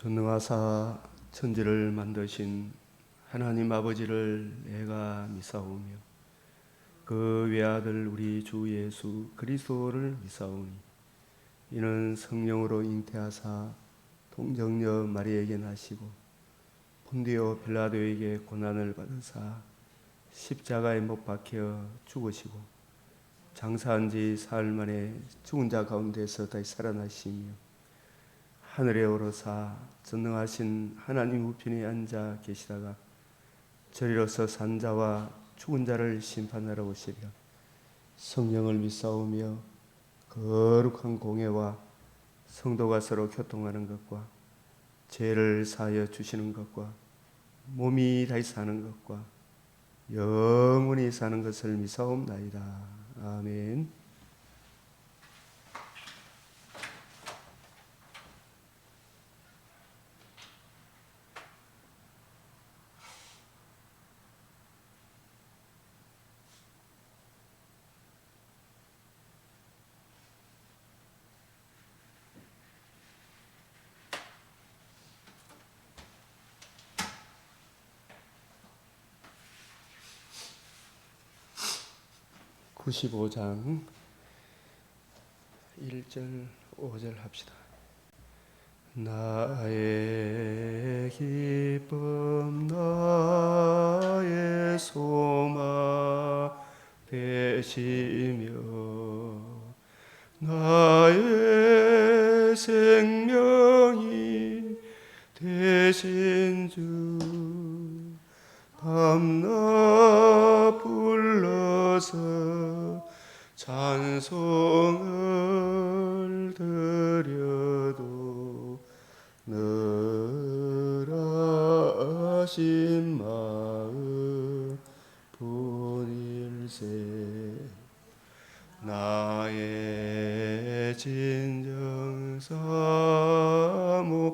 전능하사 천지를 만드신 하나님 아버지를 내가 믿사오며 그 외아들 우리 주 예수 그리스도를 믿사오니 이는 성령으로 잉태하사 동정녀 마리에게 나시고 본디오 빌라도에게 고난을 받으사 십자가에 못 박혀 죽으시고 장사한 지 사흘 만에 죽은 자 가운데서 다시 살아나시며 하늘에 오르사 전능하신 하나님 우편에 앉아 계시다가 저리로서 산 자와 죽은 자를 심판하러 오시리라. 성령을 믿사오며 거룩한 공회와 성도가 서로 교통하는 것과 죄를 사하여 주시는 것과 몸이 다시 사는 것과 영원히 사는 것을 믿사옵나이다. 아멘. (95장) 1절 5절 합시다. 나의 기쁨 나의 소망 되시며 나의 생명이 되신 주 밤낮 불러서 찬송을 드려도 늘 하신 마음 뿐일세. 나의 진정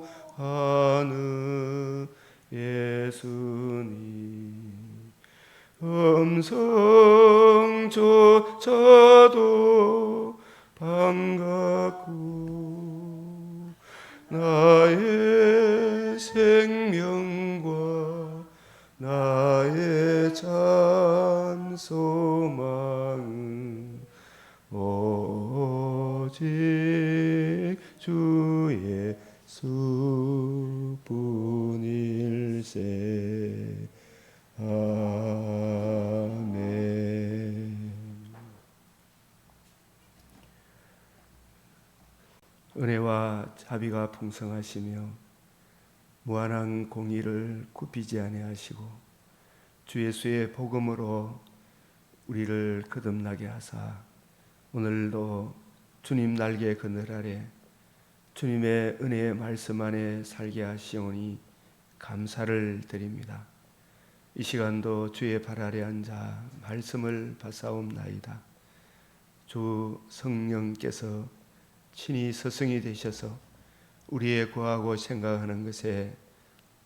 사모하는 예수님 음성조차도 반갑고 나의 생명과 나의 참 소망은 오직 주 예수뿐일세. 아멘. 은혜와 자비가 풍성하시며 무한한 공의를 굽히지 아니하시고 주 예수의 복음으로 우리를 거듭나게 하사 오늘도 주님 날개 그늘 아래 주님의 은혜의 말씀 안에 살게 하시오니 감사를 드립니다. 이 시간도 주의 발 아래 앉아 말씀을 받사옵나이다. 주 성령께서 친히 스승이 되셔서 우리의 구하고 생각하는 것에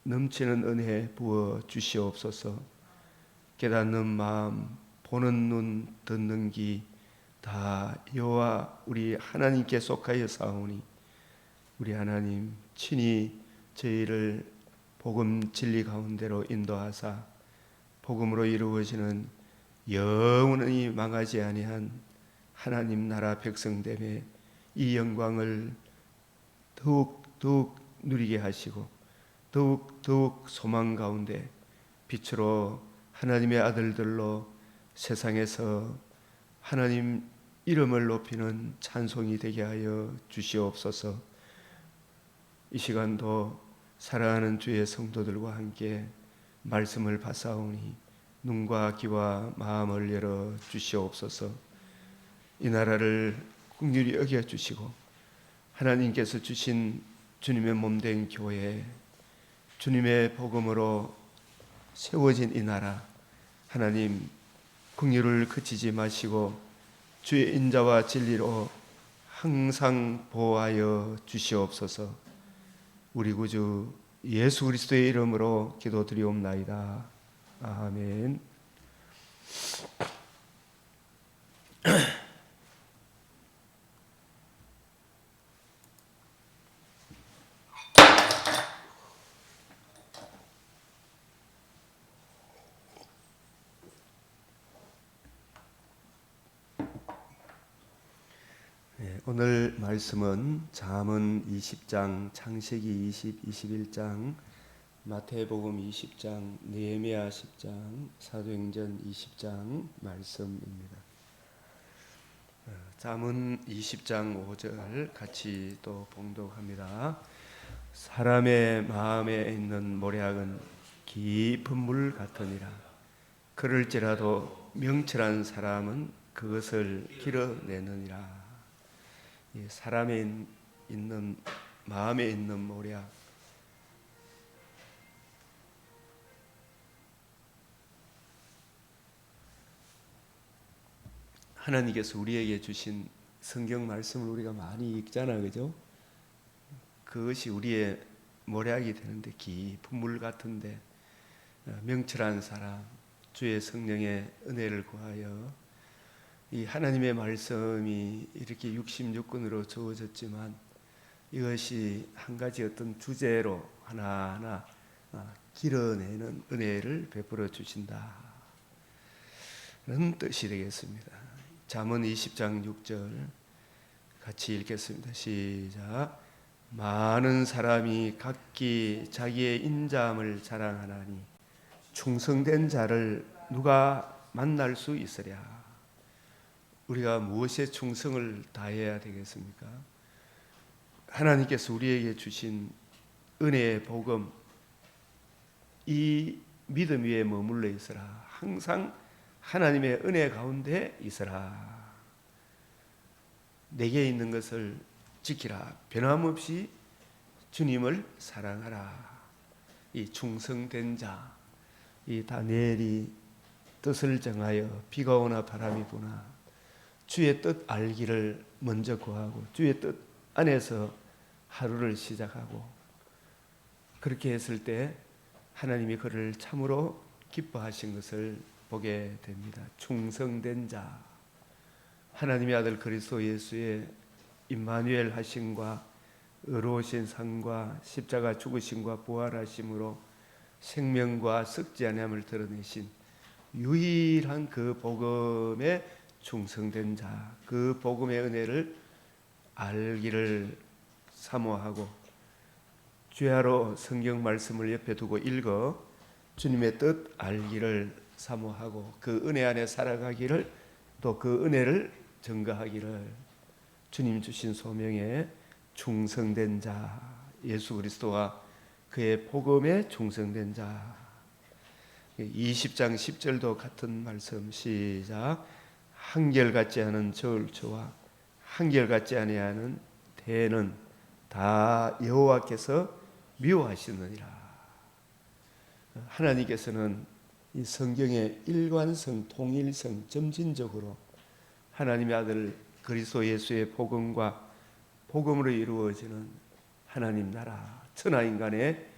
넘치는 은혜 부어 주시옵소서. 깨닫는 마음, 보는 눈, 듣는 귀 다 여호와 우리 하나님께 속하여 사오니 우리 하나님 친히 저희를 복음 진리 가운데로 인도하사 복음으로 이루어지는 영원히 망하지 아니한 하나님 나라 백성됨에 이 영광을 더욱 누리게 하시고 더욱 소망 가운데 빛으로 하나님의 아들들로 세상에서 하나님 이름을 높이는 찬송이 되게 하여 주시옵소서. 이 시간도 사랑하는 주의 성도들과 함께 말씀을 받사오니 눈과 귀와 마음을 열어 주시옵소서. 이 나라를 긍휼히 여겨 주시고 하나님께서 주신 주님의 몸된 교회, 주님의 복음으로 세워진 이 나라 하나님 긍휼을 그치지 마시고 주의 인자와 진리로 항상 보호하여 주시옵소서. 우리 구주 예수 그리스도의 이름으로 기도드리옵나이다. 아멘. 오늘 말씀은 잠언 20장, 창세기 21장, 마태복음 20장, 느헤미야 10장, 사도행전 20장 말씀입니다. 잠언 20장 5절 같이 또 봉독합니다. 사람의 마음에 있는 모략은 깊은 물 같으니라. 그럴지라도 명철한 사람은 그것을 길어내느니라. 사람의 있는 마음에 있는 모략, 하나님께서 우리에게 주신 성경 말씀을 우리가 많이 읽잖아, 그죠? 그것이 우리의 모략이 되는데, 깊은 물 같은데 명철한 사람, 주의 성령의 은혜를 구하여 이 하나님의 말씀이 이렇게 66권으로 주어졌지만 이것이 한 가지 어떤 주제로 하나하나 길어내는 은혜를 베풀어 주신다는 뜻이 되겠습니다. 잠언 20장 6절 같이 읽겠습니다. 시작. 많은 사람이 각기 자기의 인자함을 자랑하나니 충성된 자를 누가 만날 수 있으랴. 우리가 무엇에 충성을 다해야 되겠습니까? 하나님께서 우리에게 주신 은혜의 복음, 이 믿음 위에 머물러 있으라. 항상 하나님의 은혜 가운데 있으라. 내게 있는 것을 지키라. 변함없이 주님을 사랑하라. 이 충성된 자, 이 다니엘이 뜻을 정하여 비가 오나 바람이 부나 주의 뜻 알기를 먼저 구하고 주의 뜻 안에서 하루를 시작하고, 그렇게 했을 때 하나님이 그를 참으로 기뻐하신 것을 보게 됩니다. 충성된 자, 하나님의 아들 그리스도 예수의 임마누엘 하심과 의로우신 상과 십자가 죽으심과 부활하심으로 생명과 썩지 아니함을 드러내신 유일한 그 복음에 충성된 자, 그 복음의 은혜를 알기를 사모하고 주야로 성경 말씀을 옆에 두고 읽어 주님의 뜻 알기를 사모하고 그 은혜 안에 살아가기를, 또 그 은혜를 증거하기를, 주님 주신 소명에 충성된 자, 예수 그리스도와 그의 복음에 충성된 자. 20장 10절도 같은 말씀. 시작. 한결같지 않은 저울추와 한결같지 아니하는 대는 다 여호와께서 미워하시느니라. 하나님께서는 이 성경의 일관성, 통일성, 점진적으로 하나님의 아들 그리스도 예수의 복음과 복음으로 이루어지는 하나님 나라, 천하인간의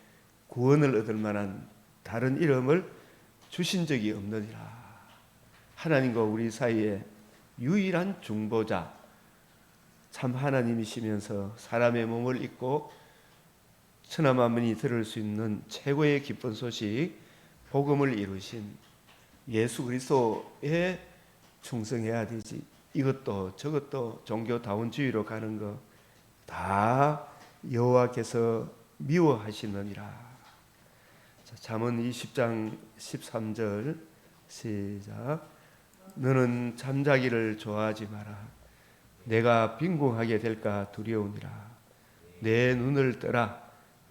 구원을 얻을 만한 다른 이름을 주신 적이 없느니라. 하나님과 우리 사이에 유일한 중보자, 참 하나님이시면서 사람의 몸을 입고 천하 만민이 들을 수 있는 최고의 기쁜 소식, 복음을 이루신 예수 그리스도에 충성해야 되지. 이것도 저것도 종교다원주의로 가는 거 다 여호와께서 미워하시느니라. 잠언 20장 13절 시작. 너는 잠자기를 좋아하지 마라. 내가 빈궁하게 될까 두려우니라. 내 눈을 떠라.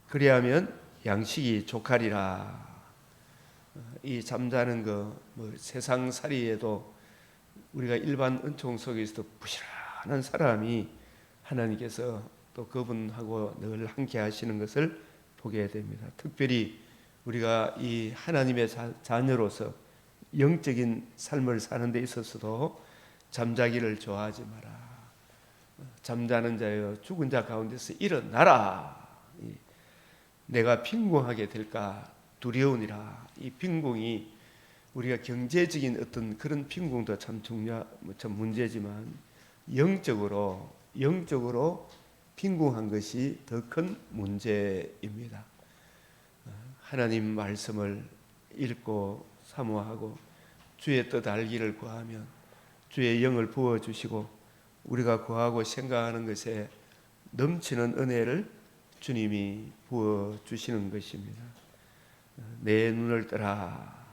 그리하면 양식이 족하리라. 이 잠자는 거, 세상살이에도 우리가 일반 은총 속에서도 부지런한 사람이 하나님께서 또 그분하고 늘 함께 하시는 것을 보게 됩니다. 특별히 우리가 이 하나님의 자녀로서 영적인 삶을 사는 데 있어서도 잠자기를 좋아하지 마라. 잠자는 자여 죽은 자 가운데서 일어나라. 내가 빈궁하게 될까 두려우니라. 이 빈궁이 우리가 경제적인 어떤 그런 빈궁도 참 참 문제지만 영적으로 빈궁한 것이 더 큰 문제입니다. 하나님 말씀을 읽고 사모하고 주의 뜻 알기를 구하면 주의 영을 부어주시고 우리가 구하고 생각하는 것에 넘치는 은혜를 주님이 부어 주시는 것입니다. 내 눈을 떠라,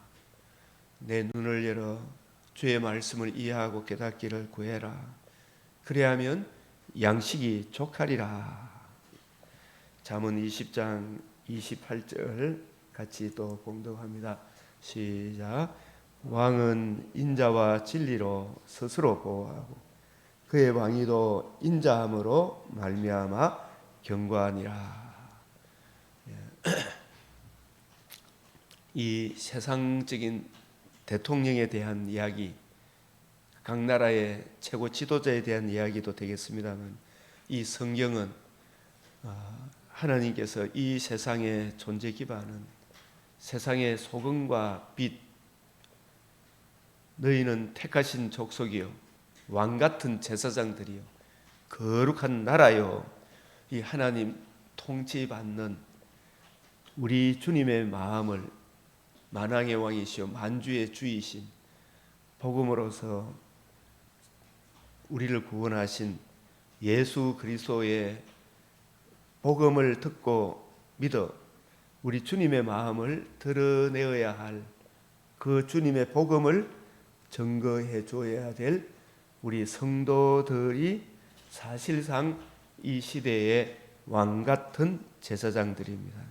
내 눈을 열어 주의 말씀을 이해하고 깨닫기를 구해라. 그래야면 양식이 족하리라. 잠언 20장 28절 같이 또 봉독합니다. 시작. 왕은 인자와 진리로 스스로 보호하고 그의 왕위도 인자함으로 말미암아 견고하니라. 이 세상적인 대통령에 대한 이야기, 각 나라의 최고 지도자에 대한 이야기도 되겠습니다만, 이 성경은 하나님께서 이 세상의 존재 기반은 세상의 소금과 빛, 너희는 택하신 족속이요 왕 같은 제사장들이요 거룩한 나라요, 이 하나님 통치받는 우리 주님의 마음을 만왕의 왕이시오 만주의 주이신 복음으로서 우리를 구원하신 예수 그리스도의 복음을 듣고 믿어 우리 주님의 마음을 드러내어야 할 그 주님의 복음을 증거해 줘야 될 우리 성도들이 사실상 이 시대의 왕 같은 제사장들입니다.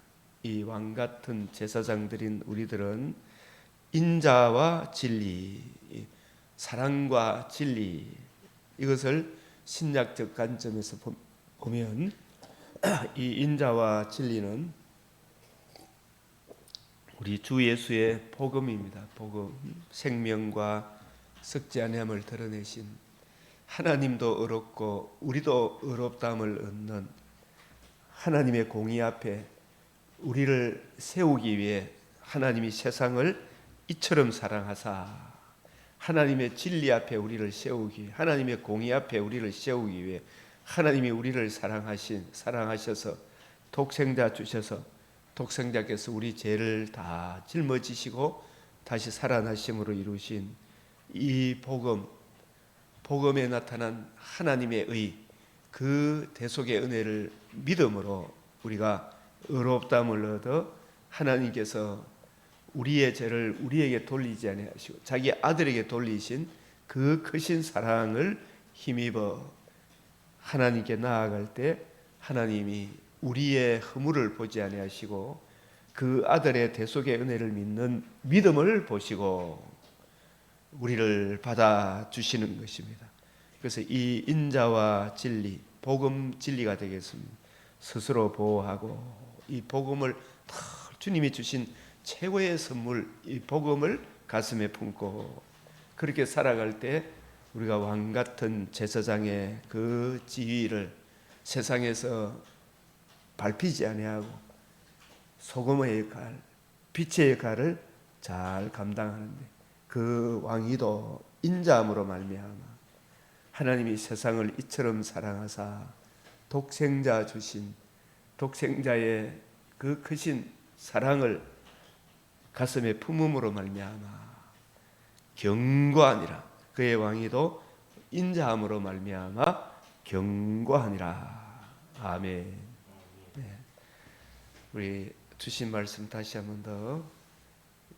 이 왕 같은 제사장들인 우리들은 인자와 진리, 사랑과 진리, 이것을 신약적 관점에서 보면 이 인자와 진리는 우리 주 예수의 복음입니다. 복음, 생명과 썩지 아니함을 드러내신, 하나님도 의롭고 우리도 의롭다함을 얻는 하나님의 공의 앞에 우리를 세우기 위해 하나님이 세상을 이처럼 사랑하사, 하나님의 진리 앞에 우리를 세우기, 하나님의 공의 앞에 우리를 세우기 위해 하나님이 우리를 사랑하셔서 독생자 주셔서 독생자께서 우리 죄를 다 짊어지시고 다시 살아나심으로 이루신 이 복음에 나타난 하나님의 의, 그 대속의 은혜를 믿음으로 우리가 의롭다함을 얻어 하나님께서 우리의 죄를 우리에게 돌리지 아니하시고 자기 아들에게 돌리신 그 크신 사랑을 힘입어 하나님께 나아갈 때 하나님이 우리의 허물을 보지 아니하시고 그 아들의 대속의 은혜를 믿는 믿음을 보시고 우리를 받아주시는 것입니다. 그래서 이 인자와 진리, 복음 진리가 되겠습니다. 스스로 보호하고 이 복음을 주님이 주신 최고의 선물, 이 복음을 가슴에 품고 그렇게 살아갈 때 우리가 왕 같은 제사장의 그 지위를 세상에서 밟히지 아니하고 소금의 역할, 빛의 역할을 잘 감당하는데 그 왕위도 인자함으로 말미암아 하나님이 세상을 이처럼 사랑하사 독생자 주신 독생자의 그 크신 사랑을 가슴에 품음으로 말미암아 견고하니라. 그의 왕위도 인자함으로 말미암아 견고하니라. 아멘. 네. 우리 주신 말씀 다시 한 번 더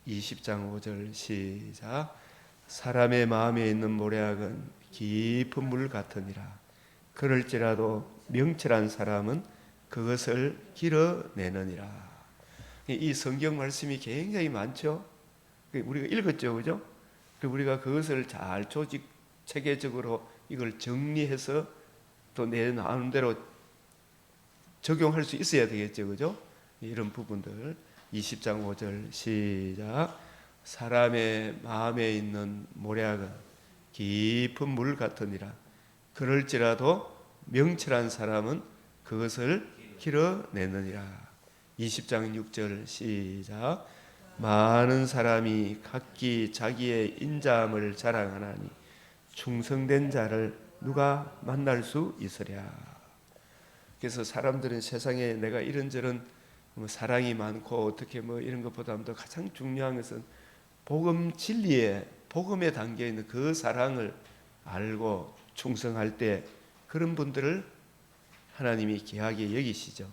20장 5절 시작. 사람의 마음에 있는 모략은 깊은 물 같으니라. 그럴지라도 명철한 사람은 그것을 길어내느니라. 이 성경 말씀이 굉장히 많죠. 우리가 읽었죠, 그죠? 우리가 그것을 잘 조직 체계적으로 이걸 정리해서 또 내 나름대로 적용할 수 있어야 되겠죠, 그죠? 이런 부분들 20장 5절 시작. 사람의 마음에 있는 모략은 깊은 물 같으니라. 그럴지라도 명철한 사람은 그것을 길어내느니라. 20장 6절 시작. 많은 사람이 각기 자기의 인자함을 자랑하나니 충성된 자를 누가 만날 수 있으랴. 그래서 사람들은 세상에 내가 이런저런 사랑이 많고 어떻게 이런 것보다도 가장 중요한 것은 복음 진리에 복음에 담겨 있는 그 사랑을 알고 충성할 때 그런 분들을 하나님이 귀하게 여기시죠.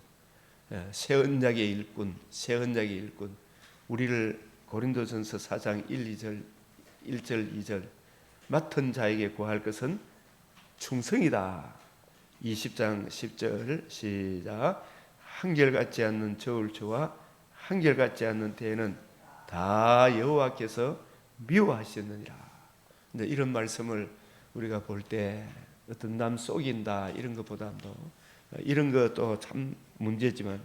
새 언약의 일꾼, 새 언약의 일꾼. 우리를 고린도전서 4장 1절 2절 맡은 자에게 구할 것은 충성이다. 20장 10절 시작. 한결같지 않는 저울추와 한결같지 않는 때에는 다 여호와께서 미워하셨느니라. 근데 이런 말씀을 우리가 볼 때 어떤 남 속인다 이런 것보다도 이런 것도 참 문제지만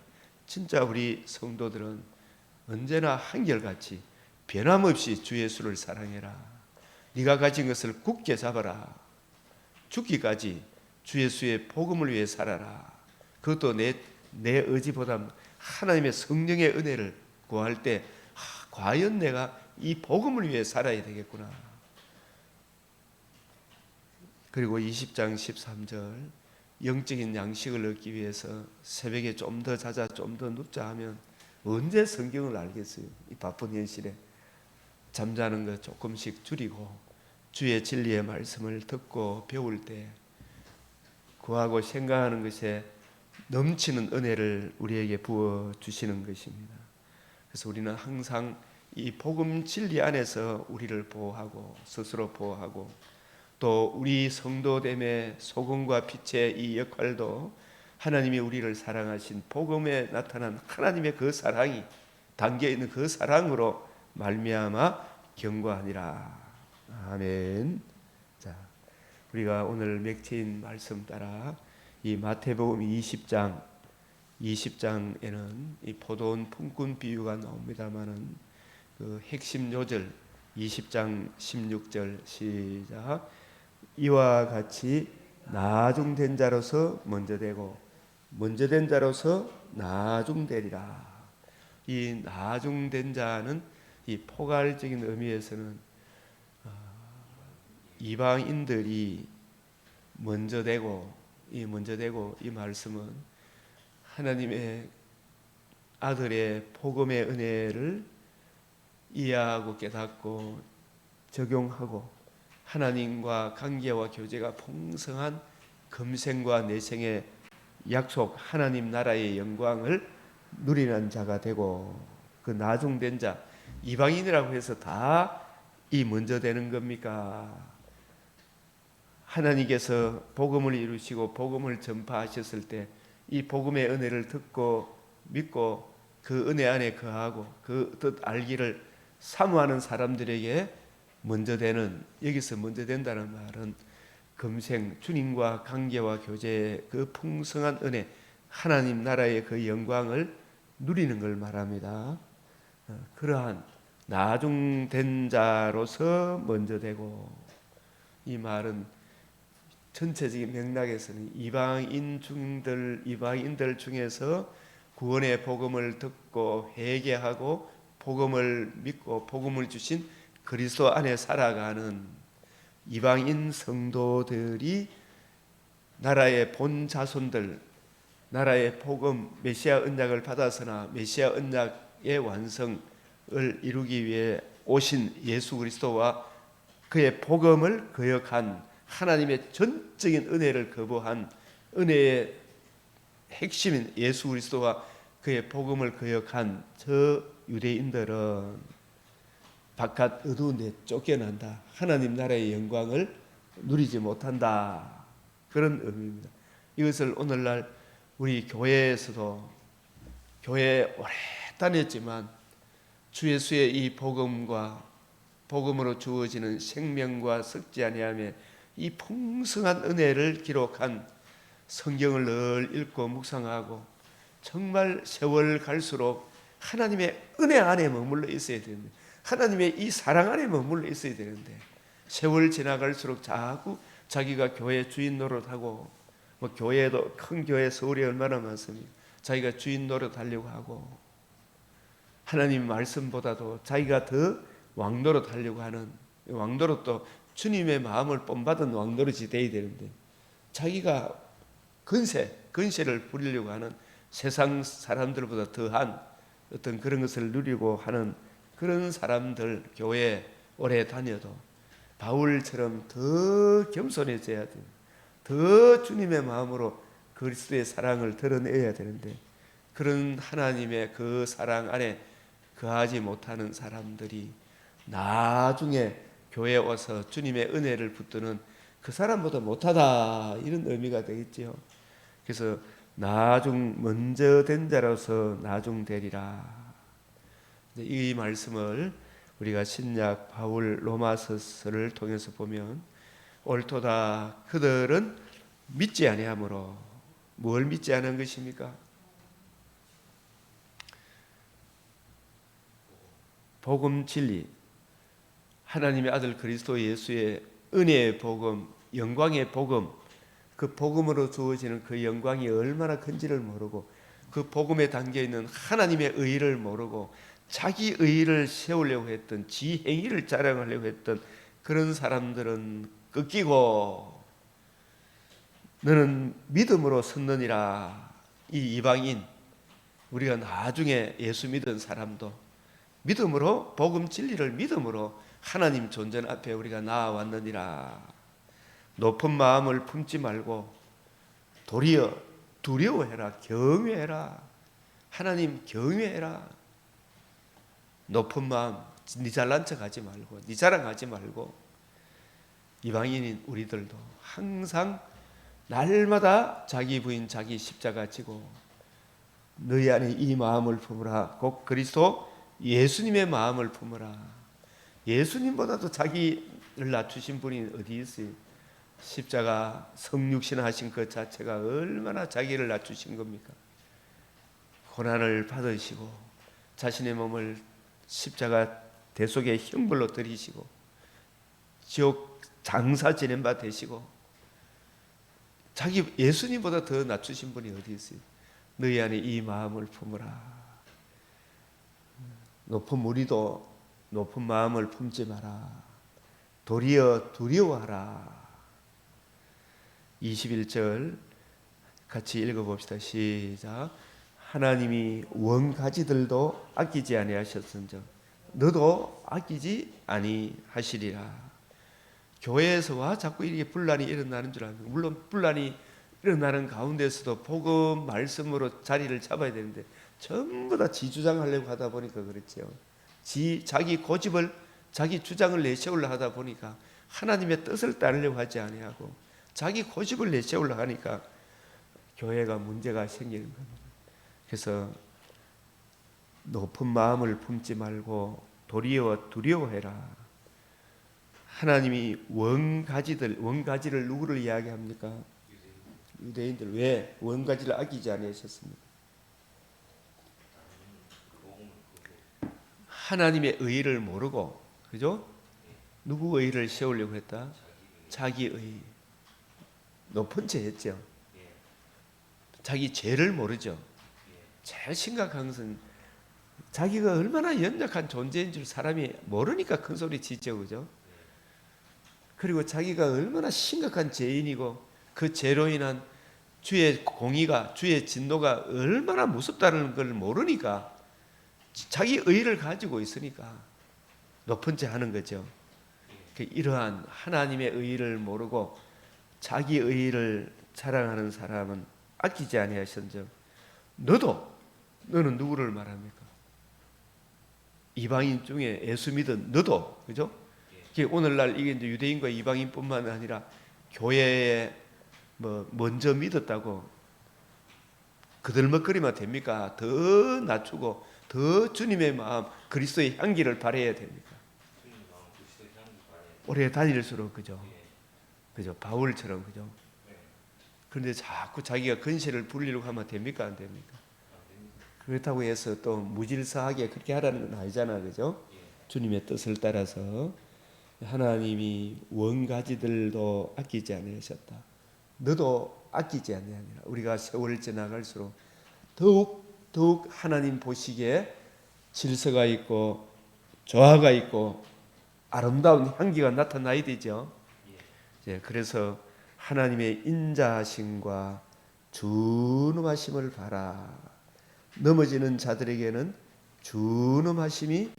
진짜 우리 성도들은 언제나 한결같이 변함없이 주 예수를 사랑해라. 네가 가진 것을 굳게 잡아라. 죽기까지 주 예수의 복음을 위해 살아라. 그것도 내 의지보다 하나님의 성령의 은혜를 구할 때 과연 내가 이 복음을 위해 살아야 되겠구나. 그리고 20장 13절 영적인 양식을 얻기 위해서 새벽에 좀 더 자자 좀 더 눕자 하면 언제 성경을 알겠어요? 이 바쁜 현실에 잠자는 것 조금씩 줄이고 주의 진리의 말씀을 듣고 배울 때 구하고 생각하는 것에 넘치는 은혜를 우리에게 부어 주시는 것입니다. 그래서 우리는 항상 이 복음 진리 안에서 우리를 보호하고 스스로 보호하고 또 우리 성도됨의 소금과 빛의 이 역할도 하나님이 우리를 사랑하신 복음에 나타난 하나님의 그 사랑이 담겨 있는 그 사랑으로 말미암아 경고하니라. 아멘. 자, 우리가 오늘 맥체인 말씀 따라 이 마태복음 20장에는 이 포도원 품꾼 비유가 나옵니다만은 그 핵심 요절 20장 16절 시작. 이와 같이 나중된 자로서 먼저 되고 먼저 된 자로서 나중되리라. 이 나중된 자는 이 포괄적인 의미에서는 이방인들이 먼저 되고 이 말씀은 하나님의 아들의 복음의 은혜를 이해하고 깨닫고 적용하고 하나님과 관계와 교제가 풍성한 금생과 내생의 약속 하나님 나라의 영광을 누리는 자가 되고 그 나중된 자 이방인이라고 해서 다 이 먼저 되는 겁니까? 하나님께서 복음을 이루시고 복음을 전파하셨을 때 이 복음의 은혜를 듣고 믿고 그 은혜 안에 거하고 그 뜻 알기를 사모하는 사람들에게 먼저 되는, 여기서 먼저 된다는 말은 금생 주님과 관계와 교제의 그 풍성한 은혜 하나님 나라의 그 영광을 누리는 걸 말합니다. 그러한 나중된 자로서 먼저 되고, 이 말은 전체적인 맥락에서는 이방인들 중에서 구원의 복음을 듣고 회개하고 복음을 믿고 복음을 주신 그리스도 안에 살아가는 이방인 성도들이 나라의 본 자손들, 나라의 복음 메시아 언약을 받아서나 메시아 언약의 완성을 이루기 위해 오신 예수 그리스도와 그의 복음을 거역한 하나님의 전적인 은혜를 거부한 은혜의 핵심인 예수 그리스도와 그의 복음을 거역한 저 유대인들은 바깥 어두운 데 쫓겨난다. 하나님 나라의 영광을 누리지 못한다. 그런 의미입니다. 이것을 오늘날 우리 교회에서도 교회에 오래 다녔지만 주 예수의 이 복음과 복음으로 주어지는 생명과 썩지 아니하며 이 풍성한 은혜를 기록한 성경을 늘 읽고 묵상하고 정말 세월 갈수록 하나님의 은혜 안에 머물러 있어야 되는데, 하나님의 이 사랑 안에 머물러 있어야 되는데, 세월 지나갈수록 자꾸 자기가 교회 주인 노릇하고, 교회도 큰 교회 서울에 얼마나 많습니까? 자기가 주인 노릇하려고 하고 하나님 말씀보다도 자기가 더 왕노릇 하려고 하는, 왕노릇도 주님의 마음을 본받은 왕노릇이 돼야 되는데 자기가 건세를 부리려고 하는 세상 사람들보다 더한 어떤 그런 것을 누리고 하는 그런 사람들, 교회 오래 다녀도 바울처럼 더 겸손해져야 돼요. 더 주님의 마음으로 그리스도의 사랑을 드러내야 되는데 그런 하나님의 그 사랑 안에 거하지 못하는 사람들이 나중에 교회에 와서 주님의 은혜를 붙드는 그 사람보다 못하다 이런 의미가 되겠지요. 그래서 나중 먼저 된 자로서 나중 되리라. 이 말씀을 우리가 신약 바울 로마서를 통해서 보면 옳도다 그들은 믿지 아니하므로 뭘 믿지 않은 것입니까? 복음 진리 하나님의 아들 그리스도 예수의 은혜의 복음 영광의 복음 그 복음으로 주어지는 그 영광이 얼마나 큰지를 모르고 그 복음에 담겨있는 하나님의 의의를 모르고 자기 의의를 세우려고 했던 지 행위를 자랑하려고 했던 그런 사람들은 꺾이고 너는 믿음으로 섰느니라. 이 이방인 우리가 나중에 예수 믿은 사람도 믿음으로 복음 진리를 믿음으로 하나님 존전 앞에 우리가 나아왔느니라. 높은 마음을 품지 말고 도리어 두려워해라. 경외해라. 하나님 경외해라. 높은 마음 네 잘난 척하지 말고 네 자랑하지 말고 이방인인 우리들도 항상 날마다 자기 부인 자기 십자가 지고 너희 안에 이 마음을 품으라. 곧 그리스도 예수님의 마음을 품으라. 예수님보다도 자기를 낮추신 분이 어디 있어요? 십자가 성육신 하신 그 자체가 얼마나 자기를 낮추신 겁니까? 고난을 받으시고 자신의 몸을 십자가 대속의 형벌로 들이시고 지옥 장사 지낸 바 되시고 자기 예수님보다 더 낮추신 분이 어디 있어요? 너희 안에 이 마음을 품으라. 높은 무리도 높은 마음을 품지 마라. 도리어 두려워하라. 21절 같이 읽어봅시다. 시작. 하나님이 원가지들도 아끼지 아니하셨은즉 너도 아끼지 아니하시리라. 교회에서와 자꾸 이렇게 분란이 일어나는 줄 압니다. 물론 분란이 일어나는 가운데서도 복음 말씀으로 자리를 잡아야 되는데 전부 다 지 주장하려고 하다 보니까 그렇지요. 자기 고집을 자기 주장을 내세우려 하다 보니까 하나님의 뜻을 따르려고 하지 아니하고 자기 고집을 내세우려 하니까 교회가 문제가 생기는 겁니다. 그래서 높은 마음을 품지 말고 도리어 두려워해라. 하나님이 원가지를 누구를 이야기합니까? 유대인들. 왜 원가지를 아끼지 아니하셨습니까? 하나님의 의의를 모르고, 그죠? 누구 의의를 세우려고 했다? 자기 의의. 높은 죄 했죠. 자기 죄를 모르죠. 제일 심각한 것은 자기가 얼마나 연약한 존재인 줄 사람이 모르니까 큰 소리 치죠, 그죠? 그리고 자기가 얼마나 심각한 죄인이고 그 죄로 인한 주의 공의가 주의 진노가 얼마나 무섭다는 걸 모르니까 자기 의의를 가지고 있으니까 높은 죄 하는 거죠. 이러한 하나님의 의의를 모르고 자기 의의를 자랑하는 사람은 아끼지 아니하신즉 너는 누구를 말합니까? 이방인 중에 예수 믿은 너도, 그죠? 오늘날 이게 이제 유대인과 이방인뿐만 아니라 교회에 먼저 믿었다고 그들먹거리면 됩니까? 더 낮추고 더 주님의 마음 그리스도의 향기를 발해야 됩니까? 오래 다닐수록 그죠? 바울처럼 그죠? 그런데 자꾸 자기가 근세를 부리려고 하면 됩니까? 안 됩니까? 그렇다고 해서 또 무질서하게 그렇게 하라는 건 아니잖아, 그죠? 주님의 뜻을 따라서 하나님이 원가지들도 아끼지 아니하셨다. 너도 아끼지 아니하니라. 우리가 세월 지나갈수록 더욱 하나님 보시기에 질서가 있고 조화가 있고 아름다운 향기가 나타나야 되죠. 그래서 하나님의 인자하심과 준엄하심을 바라. 넘어지는 자들에게는 준엄하심이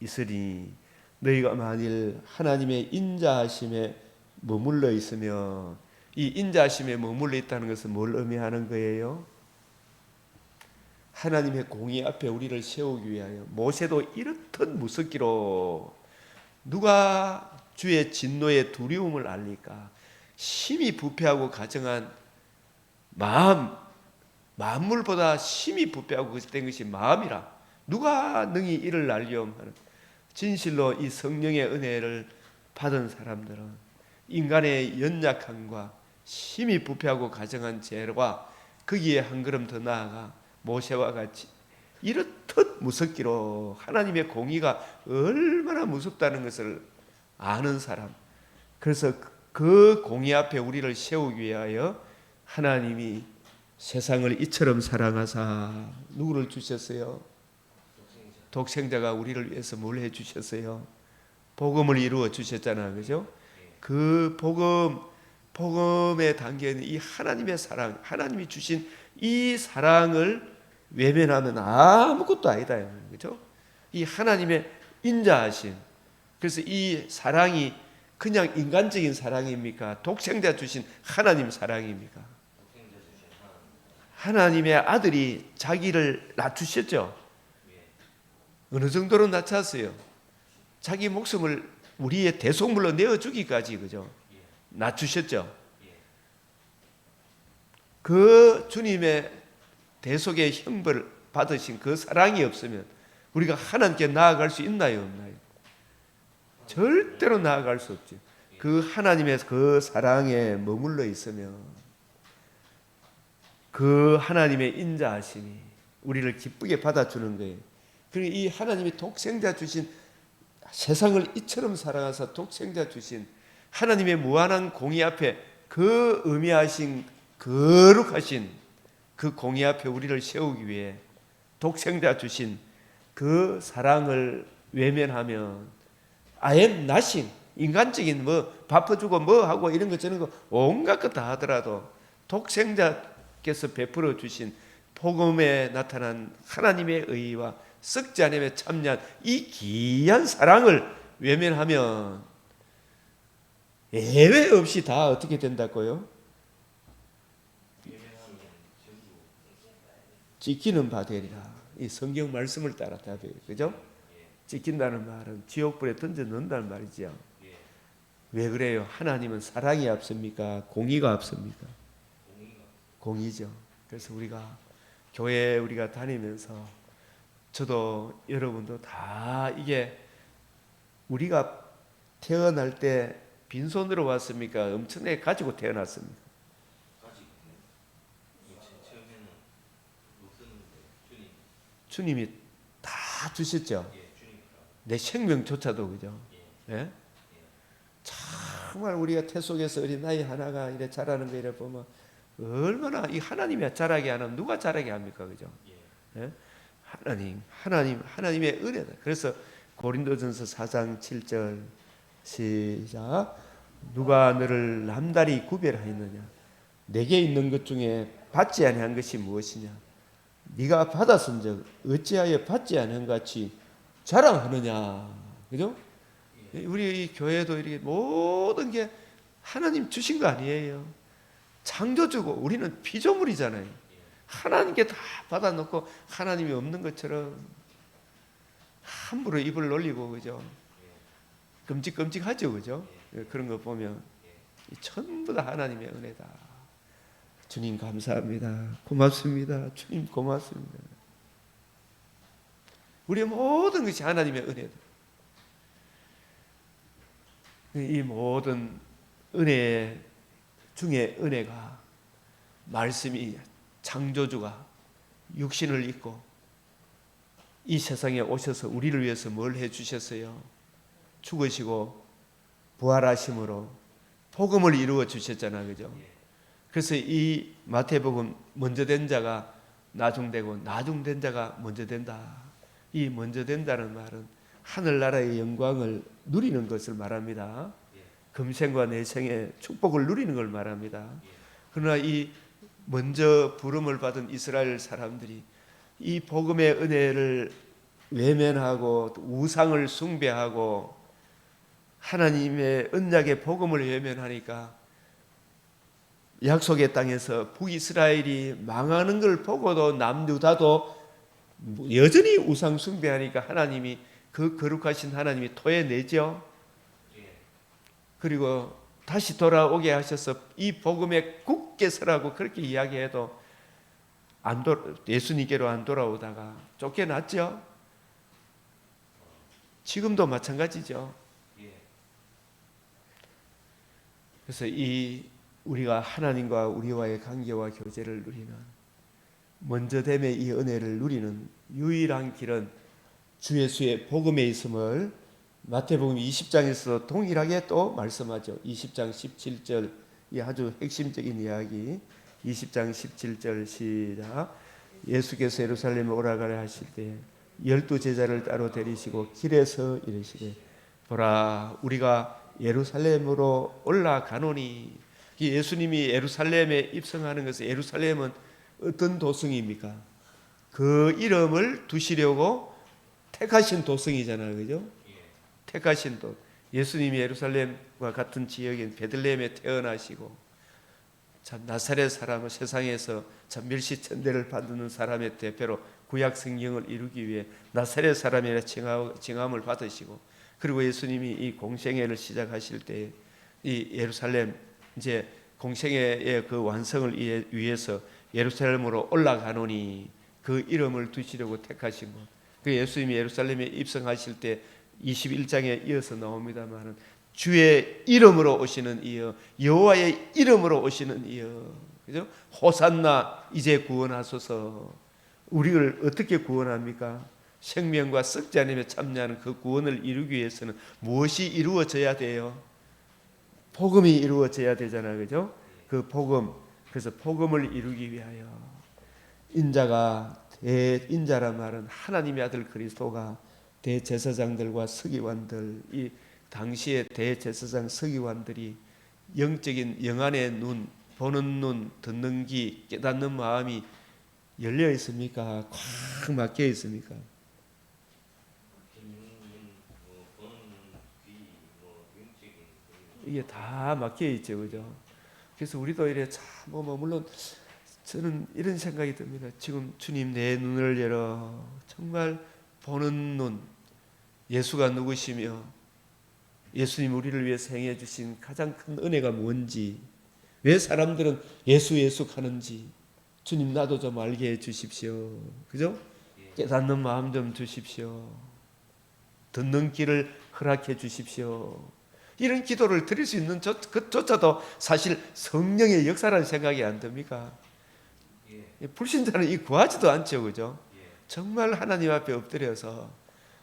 있으니 너희가 만일 하나님의 인자하심에 머물러 있으면, 이 인자하심에 머물러 있다는 것은 뭘 의미하는 거예요? 하나님의 공의 앞에 우리를 세우기 위하여 모세도 이렇듯 무섭기로 누가 주의 진노의 두려움을 알리까? 심히 부패하고 가증한 마음, 만물보다 심히 부패하고 된 것이 마음이라 누가 능히 이를 알리엄 하는, 진실로 이 성령의 은혜를 받은 사람들은 인간의 연약함과 심히 부패하고 가증한 죄와 거기에 한 걸음 더 나아가 모세와 같이 이렇듯 무섭기로 하나님의 공의가 얼마나 무섭다는 것을 아는 사람, 그래서 그 공의 앞에 우리를 세우기 위하여 하나님이 세상을 이처럼 사랑하사 누구를 주셨어요? 독생자가 우리를 위해서 뭘 해주셨어요? 복음을 이루어 주셨잖아요, 그죠? 그 복음에 담겨있는 이 하나님의 사랑, 하나님이 주신 이 사랑을 외면하면 아무것도 아니다, 그죠? 이 하나님의 인자하심, 그래서 이 사랑이 그냥 인간적인 사랑입니까? 독생자 주신 하나님 사랑입니까? 하나님의 아들이 자기를 낮추셨죠. 어느 정도로 낮췄어요? 자기 목숨을 우리의 대속물로 내어주기까지, 그죠? 낮추셨죠. 그 주님의 대속의 형벌을 받으신 그 사랑이 없으면 우리가 하나님께 나아갈 수 있나요, 없나요? 절대로 나아갈 수 없지. 그 하나님의 그 사랑에 머물러 있으면 그 하나님의 인자하심이 우리를 기쁘게 받아주는 거예요. 그리고 이 하나님이 독생자 주신, 세상을 이처럼 사랑하사 독생자 주신 하나님의 무한한 공의 앞에 그 의미하신 거룩하신 그 공의 앞에 우리를 세우기 위해 독생자 주신 그 사랑을 외면하면 I am nothing, 인간적인 뭐 바꿔주고 뭐 하고 이런 거 저런 거 온갖 것 다 하더라도 독생자께서 베풀어 주신 복음에 나타난 하나님의 의와 썩지 않음에 참여한 이 귀한 사랑을 외면하면 예외 없이 다 어떻게 된다고요? 지키는 바 되리라. 이 성경 말씀을 따라 답이에요, 그죠? 지킨다는 말은 지옥불에 던져 넣는다는 말이죠. 왜 그래요? 하나님은 사랑이 앞섭니까? 공의가 앞섭니까? 공의죠. 그래서 우리가 교회 우리가 다니면서 저도 여러분도 다 이게 우리가 태어날 때 빈손으로 왔습니까? 엄청나게 가지고 태어났습니까? 주님이 다 주셨죠. 내 생명조차도, 그죠? 예? 정말 우리가 태 속에서 어린아이 하나가 이래 자라는 거 이래 보면 얼마나 이 하나님이 자라게 하면 누가 자라게 합니까? 그죠? 예? 하나님의 은혜다. 그래서 고린도전서 4장 7절 시작. 누가 너를 남다리 구별하였느냐? 내게 있는 것 중에 받지 아니한 것이 무엇이냐? 네가 받았은즉 어찌하여 받지 않은 같이 자랑하느냐? 그죠? 우리 이 교회도 이렇게 모든 게 하나님 주신 거 아니에요. 창조주고 우리는 피조물이잖아요. 하나님께 다 받아놓고 하나님이 없는 것처럼 함부로 입을 놀리고, 그죠? 끔찍끔찍하죠, 그죠? 그런 거 보면 전부 다 하나님의 은혜다. 주님 감사합니다. 고맙습니다. 주님 고맙습니다. 우리의 모든 것이 하나님의 은혜다. 이 모든 은혜 중에 은혜가 말씀이 창조주가 육신을 입고 이 세상에 오셔서 우리를 위해서 뭘 해주셨어요? 죽으시고 부활하심으로 복음을 이루어 주셨잖아요, 그죠? 그래서 이 마태복음 먼저 된 자가 나중되고 나중된 자가 먼저 된다. 이 먼저 된다는 말은 하늘나라의 영광을 누리는 것을 말합니다. 금생과 내생의 축복을 누리는 걸 말합니다. 그러나 이 먼저 부름을 받은 이스라엘 사람들이 이 복음의 은혜를 외면하고 우상을 숭배하고 하나님의 언약의 복음을 외면하니까 약속의 땅에서 북이스라엘이 망하는 걸 보고도 남유다도 여전히 우상 숭배하니까 하나님이 그 거룩하신 하나님이 토해내죠. 그리고 다시 돌아오게 하셔서 이 복음에 굳게 서라고 그렇게 이야기해도 예수님께로 안 돌아오다가 쫓겨났죠. 지금도 마찬가지죠. 그래서 우리가 하나님과 우리와의 관계와 교제를 누리는 먼저됨의 이 은혜를 누리는 유일한 길은 주 예수의 복음에 있음을 마태복음 20장에서 동일하게 또 말씀하죠. 20장 17절 이 아주 핵심적인 이야기. 20장 17절 시작. 예수께서 예루살렘에 오라가라 하실 때 12제자를 따로 데리시고 길에서 이르시되 보라 우리가 예루살렘으로 올라가노니. 예수님이 예루살렘에 입성하는 것은 예루살렘은 어떤 도성입니까? 그 이름을 두시려고 택하신 도성이잖아요. 그죠? 택하신 도. 예수님이 예루살렘과 같은 지역인 베들레헴에 태어나시고 참 나사렛 사람은 세상에서 참 멸시천대를 받는 사람의 대표로 구약 성경을 이루기 위해 나사렛 사람이라 칭함을 받으시고 그리고 예수님이 이 공생애를 시작하실 때 이 예루살렘 이제 공생애의 그 완성을 위해서 예루살렘으로 올라가노니 그 이름을 두시려고 택하신 것. 그 예수님이 예루살렘에 입성하실 때 21장에 이어서 나옵니다만은 주의 이름으로 오시는 이여 여호와의 이름으로 오시는 이여. 그죠? 호산나 이제 구원하소서. 우리를 어떻게 구원합니까? 생명과 썩지 않으며 참여하는 그 구원을 이루기 위해서는 무엇이 이루어져야 돼요? 복음이 이루어져야 되잖아요. 그죠? 그 복음. 그래서 복음을 이루기 위하여 인자란 말은 하나님의 아들 그리스도가 대제사장들과 서기관들, 이 당시의 대제사장 서기관들이 영적인 영안의 눈, 보는 눈, 듣는 귀, 깨닫는 마음이 열려 있습니까? 꽉 막혀 있습니까? 이게 다 막혀 있죠, 그죠? 그래서 우리도 이래 참 물론 저는 이런 생각이 듭니다. 지금 주님 내 눈을 열어 정말 보는 눈, 예수가 누구시며 예수님 우리를 위해서 행해 주신 가장 큰 은혜가 뭔지, 왜 사람들은 예수 하는지 주님 나도 좀 알게 해 주십시오. 그죠? 깨닫는 마음 좀 주십시오. 듣는 길을 허락해 주십시오. 이런 기도를 드릴 수 있는 그조차도 사실 성령의 역사라는 생각이 안 듭니까? 불신자는 이 구하지도 않죠. 그죠? 정말 하나님 앞에 엎드려서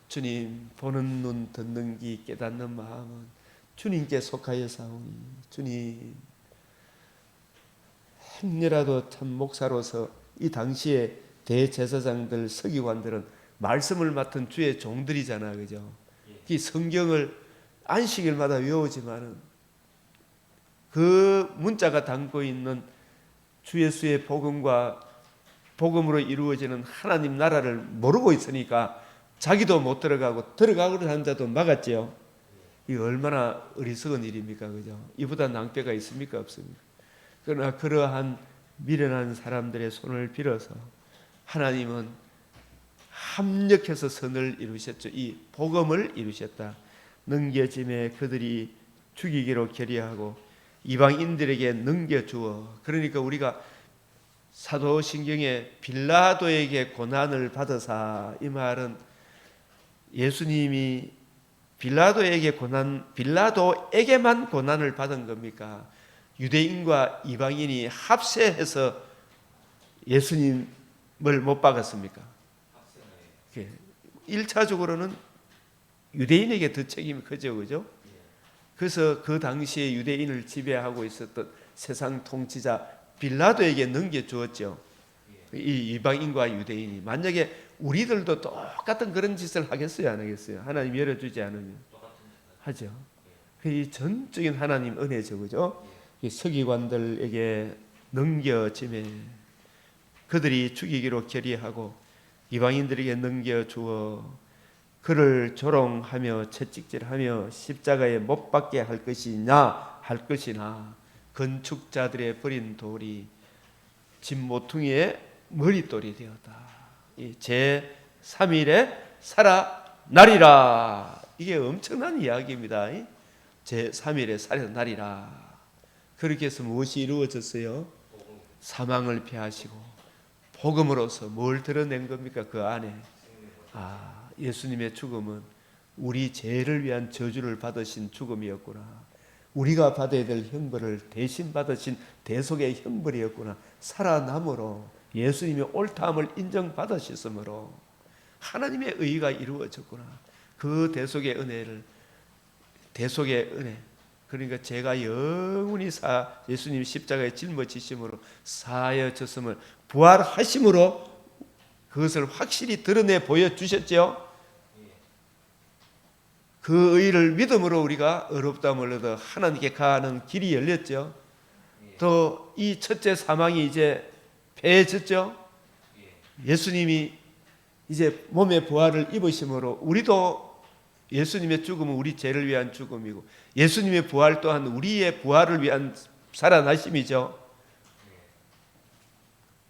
주님 보는 눈 듣는 귀 깨닫는 마음은 주님께 속하여 사오니 주님 행여라도 참 목사로서 이 당시에 대제사장들 서기관들은 말씀을 맡은 주의 종들이잖아요. 그죠? 이 성경을 안식일마다 외우지만은 그 문자가 담고 있는 주 예수의 복음과 복음으로 이루어지는 하나님 나라를 모르고 있으니까 자기도 못 들어가고자 하는 자도 막았지요. 이 얼마나 어리석은 일입니까? 그죠? 이보다 낭패가 있습니까? 없습니까? 그러나 그러한 미련한 사람들의 손을 빌어서 하나님은 합력해서 선을 이루셨죠. 이 복음을 이루셨다. 넘겨짐에 그들이 죽이기로 결의하고 이방인들에게 넘겨주어. 그러니까 우리가 사도신경에 빌라도에게 고난을 받으사, 이 말은 예수님이 빌라도에게만 고난을 받은 겁니까? 유대인과 이방인이 합세해서 예수님을 못 박았습니까? 1차적으로는 유대인에게 더 책임이 크죠. 그죠? 그래서 그 당시에 유대인을 지배하고 있었던 세상 통치자 빌라도에게 넘겨주었죠. 이 이방인과 유대인이. 만약에 우리들도 똑같은 그런 짓을 하겠어요? 안 하겠어요? 하나님 열어주지 않으면 하죠. 이 전적인 하나님 은혜죠. 그죠? 이 서기관들에게 넘겨짐에 그들이 죽이기로 결의하고 이방인들에게 넘겨주어 그를 조롱하며 채찍질하며 십자가에 못 박게 할 것이냐 할 것이나 건축자들의 버린 돌이 집 모퉁이의 머릿돌이 되었다. 제 3일에 살아나리라. 이게 엄청난 이야기입니다. 제 3일에 살아나리라. 그렇게 해서 무엇이 이루어졌어요? 사망을 피하시고 복음으로서 뭘 드러낸 겁니까? 그 안에 예수님의 죽음은 우리 죄를 위한 저주를 받으신 죽음이었구나. 우리가 받아야 될 형벌을 대신 받으신 대속의 형벌이었구나. 살아남으로 예수님의 옳다함을 인정받으셨으므로 하나님의 의가 이루어졌구나. 그 대속의 은혜, 그러니까 제가 영원히 예수님이 십자가에 짊어지심으로 사하여졌음을 부활하심으로 그것을 확실히 드러내 보여주셨죠. 그 의를 믿음으로 우리가 의롭다함을 얻어 하나님께 가는 길이 열렸죠. 또 이 첫째 사망이 이제 패해졌죠. 예수님이 이제 몸의 부활을 입으심으로 우리도 예수님의 죽음은 우리 죄를 위한 죽음이고 예수님의 부활 또한 우리의 부활을 위한 살아나심이죠.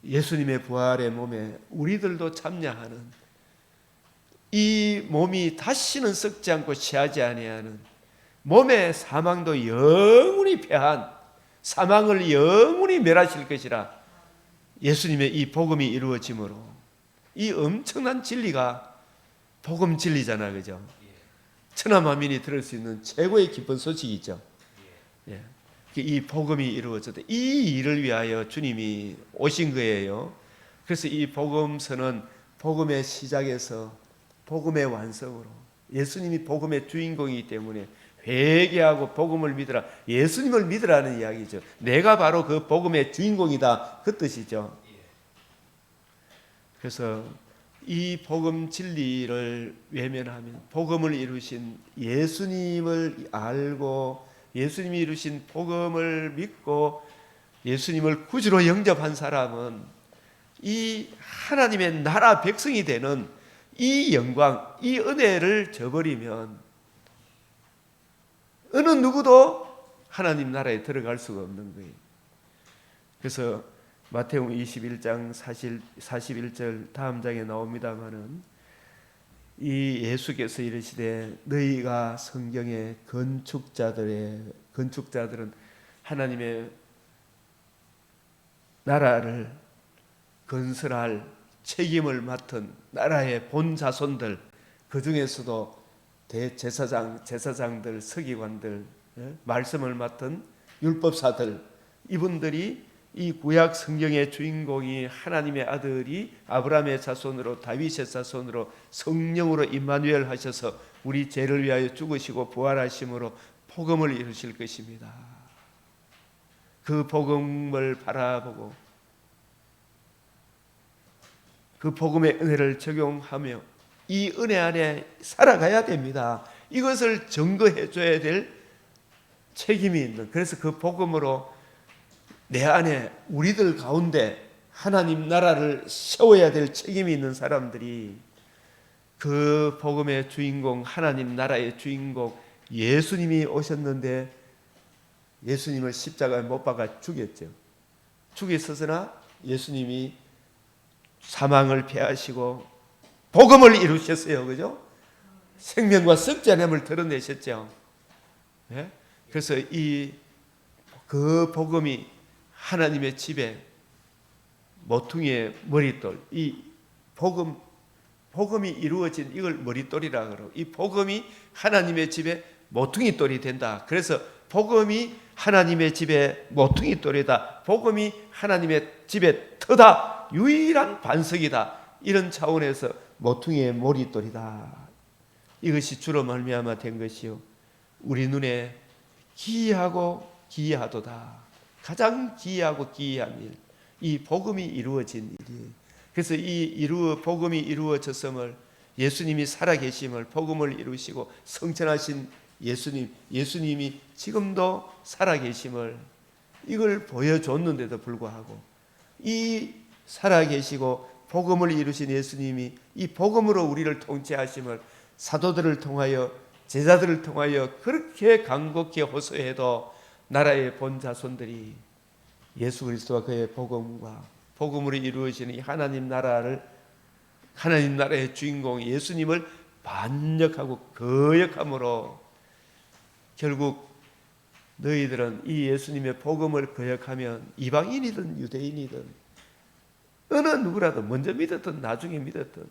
예수님의 부활의 몸에 우리들도 참여하는, 이 몸이 다시는 썩지 않고 취하지 아니하는, 몸의 사망도 영원히 패한, 사망을 영원히 멸하실 것이라 예수님의 이 복음이 이루어짐으로, 이 엄청난 진리가 복음 진리잖아, 그죠? 천하만민이 들을 수 있는 최고의 기쁜 소식이죠. 이 복음이 이루어졌다. 이 일을 위하여 주님이 오신 거예요. 그래서 이 복음서는 복음의 시작에서 복음의 완성으로, 예수님이 복음의 주인공이기 때문에 회개하고 복음을 믿으라, 예수님을 믿으라는 이야기죠. 내가 바로 그 복음의 주인공이다, 그 뜻이죠. 그래서 이 복음 진리를 외면하면, 복음을 이루신 예수님을 알고 예수님이 이루신 복음을 믿고 예수님을 구주로 영접한 사람은 이 하나님의 나라 백성이 되는 이 영광, 이 은혜를 저버리면 어느 누구도 하나님 나라에 들어갈 수가 없는 거예요. 그래서 마태복음 21장 41절 다음 장에 나옵니다마는, 이 예수께서 이르시되 너희가 성경의 건축자들은 하나님의 나라를 건설할 책임을 맡은 나라의 본 자손들, 그 중에서도 제사장들, 서기관들, 말씀을 맡은 율법사들, 이분들이 이 구약 성경의 주인공이 하나님의 아들이 아브라함의 자손으로, 다윗의 자손으로 성령으로 임마누엘 하셔서 우리 죄를 위하여 죽으시고 부활하심으로 복음을 이루실 것입니다. 그 복음을 바라보고 그 복음의 은혜를 적용하며 이 은혜 안에 살아가야 됩니다. 이것을 증거해 줘야 될 책임이 있는, 그래서 그 복음으로 내 안에, 우리들 가운데 하나님 나라를 세워야 될 책임이 있는 사람들이 그 복음의 주인공, 하나님 나라의 주인공 예수님이 오셨는데 예수님을 십자가에 못 박아 죽였죠. 죽였으나 예수님이 사망을 패하시고 복음을 이루셨어요. 그죠? 생명과 썩지 않음을 드러내셨죠. 네? 그래서 그 복음이 하나님의 집에 모퉁이의 머릿돌, 이 복음이 이루어진 이걸 머릿돌이라 그러고, 이 복음이 하나님의 집에 모퉁이돌이 된다. 그래서 복음이 하나님의 집에 모퉁이돌이다. 복음이 하나님의 집에 터다. 유일한 반석이다. 이런 차원에서 모퉁이의 머릿돌이다. 이것이 주로 말미암아 된 것이요, 우리 눈에 기이하고 기이하도다. 가장 기이하고 기이한 일, 이 복음이 이루어진 일이. 그래서 복음이 이루어졌음을, 예수님이 살아계심을, 복음을 이루시고 성천하신 예수님이 지금도 살아계심을, 이걸 보여줬는데도 불구하고 이 살아계시고 복음을 이루신 예수님이 이 복음으로 우리를 통치하심을 사도들을 통하여 제자들을 통하여 그렇게 간곡히 호소해도 나라의 본 자손들이 예수 그리스도와 그의 복음으로 이루어지는 이 하나님 나라의 주인공 예수님을 반역하고 거역함으로 결국 너희들은 이 예수님의 복음을 거역하면 이방인이든 유대인이든 어느 누구라도 먼저 믿었든 나중에 믿었든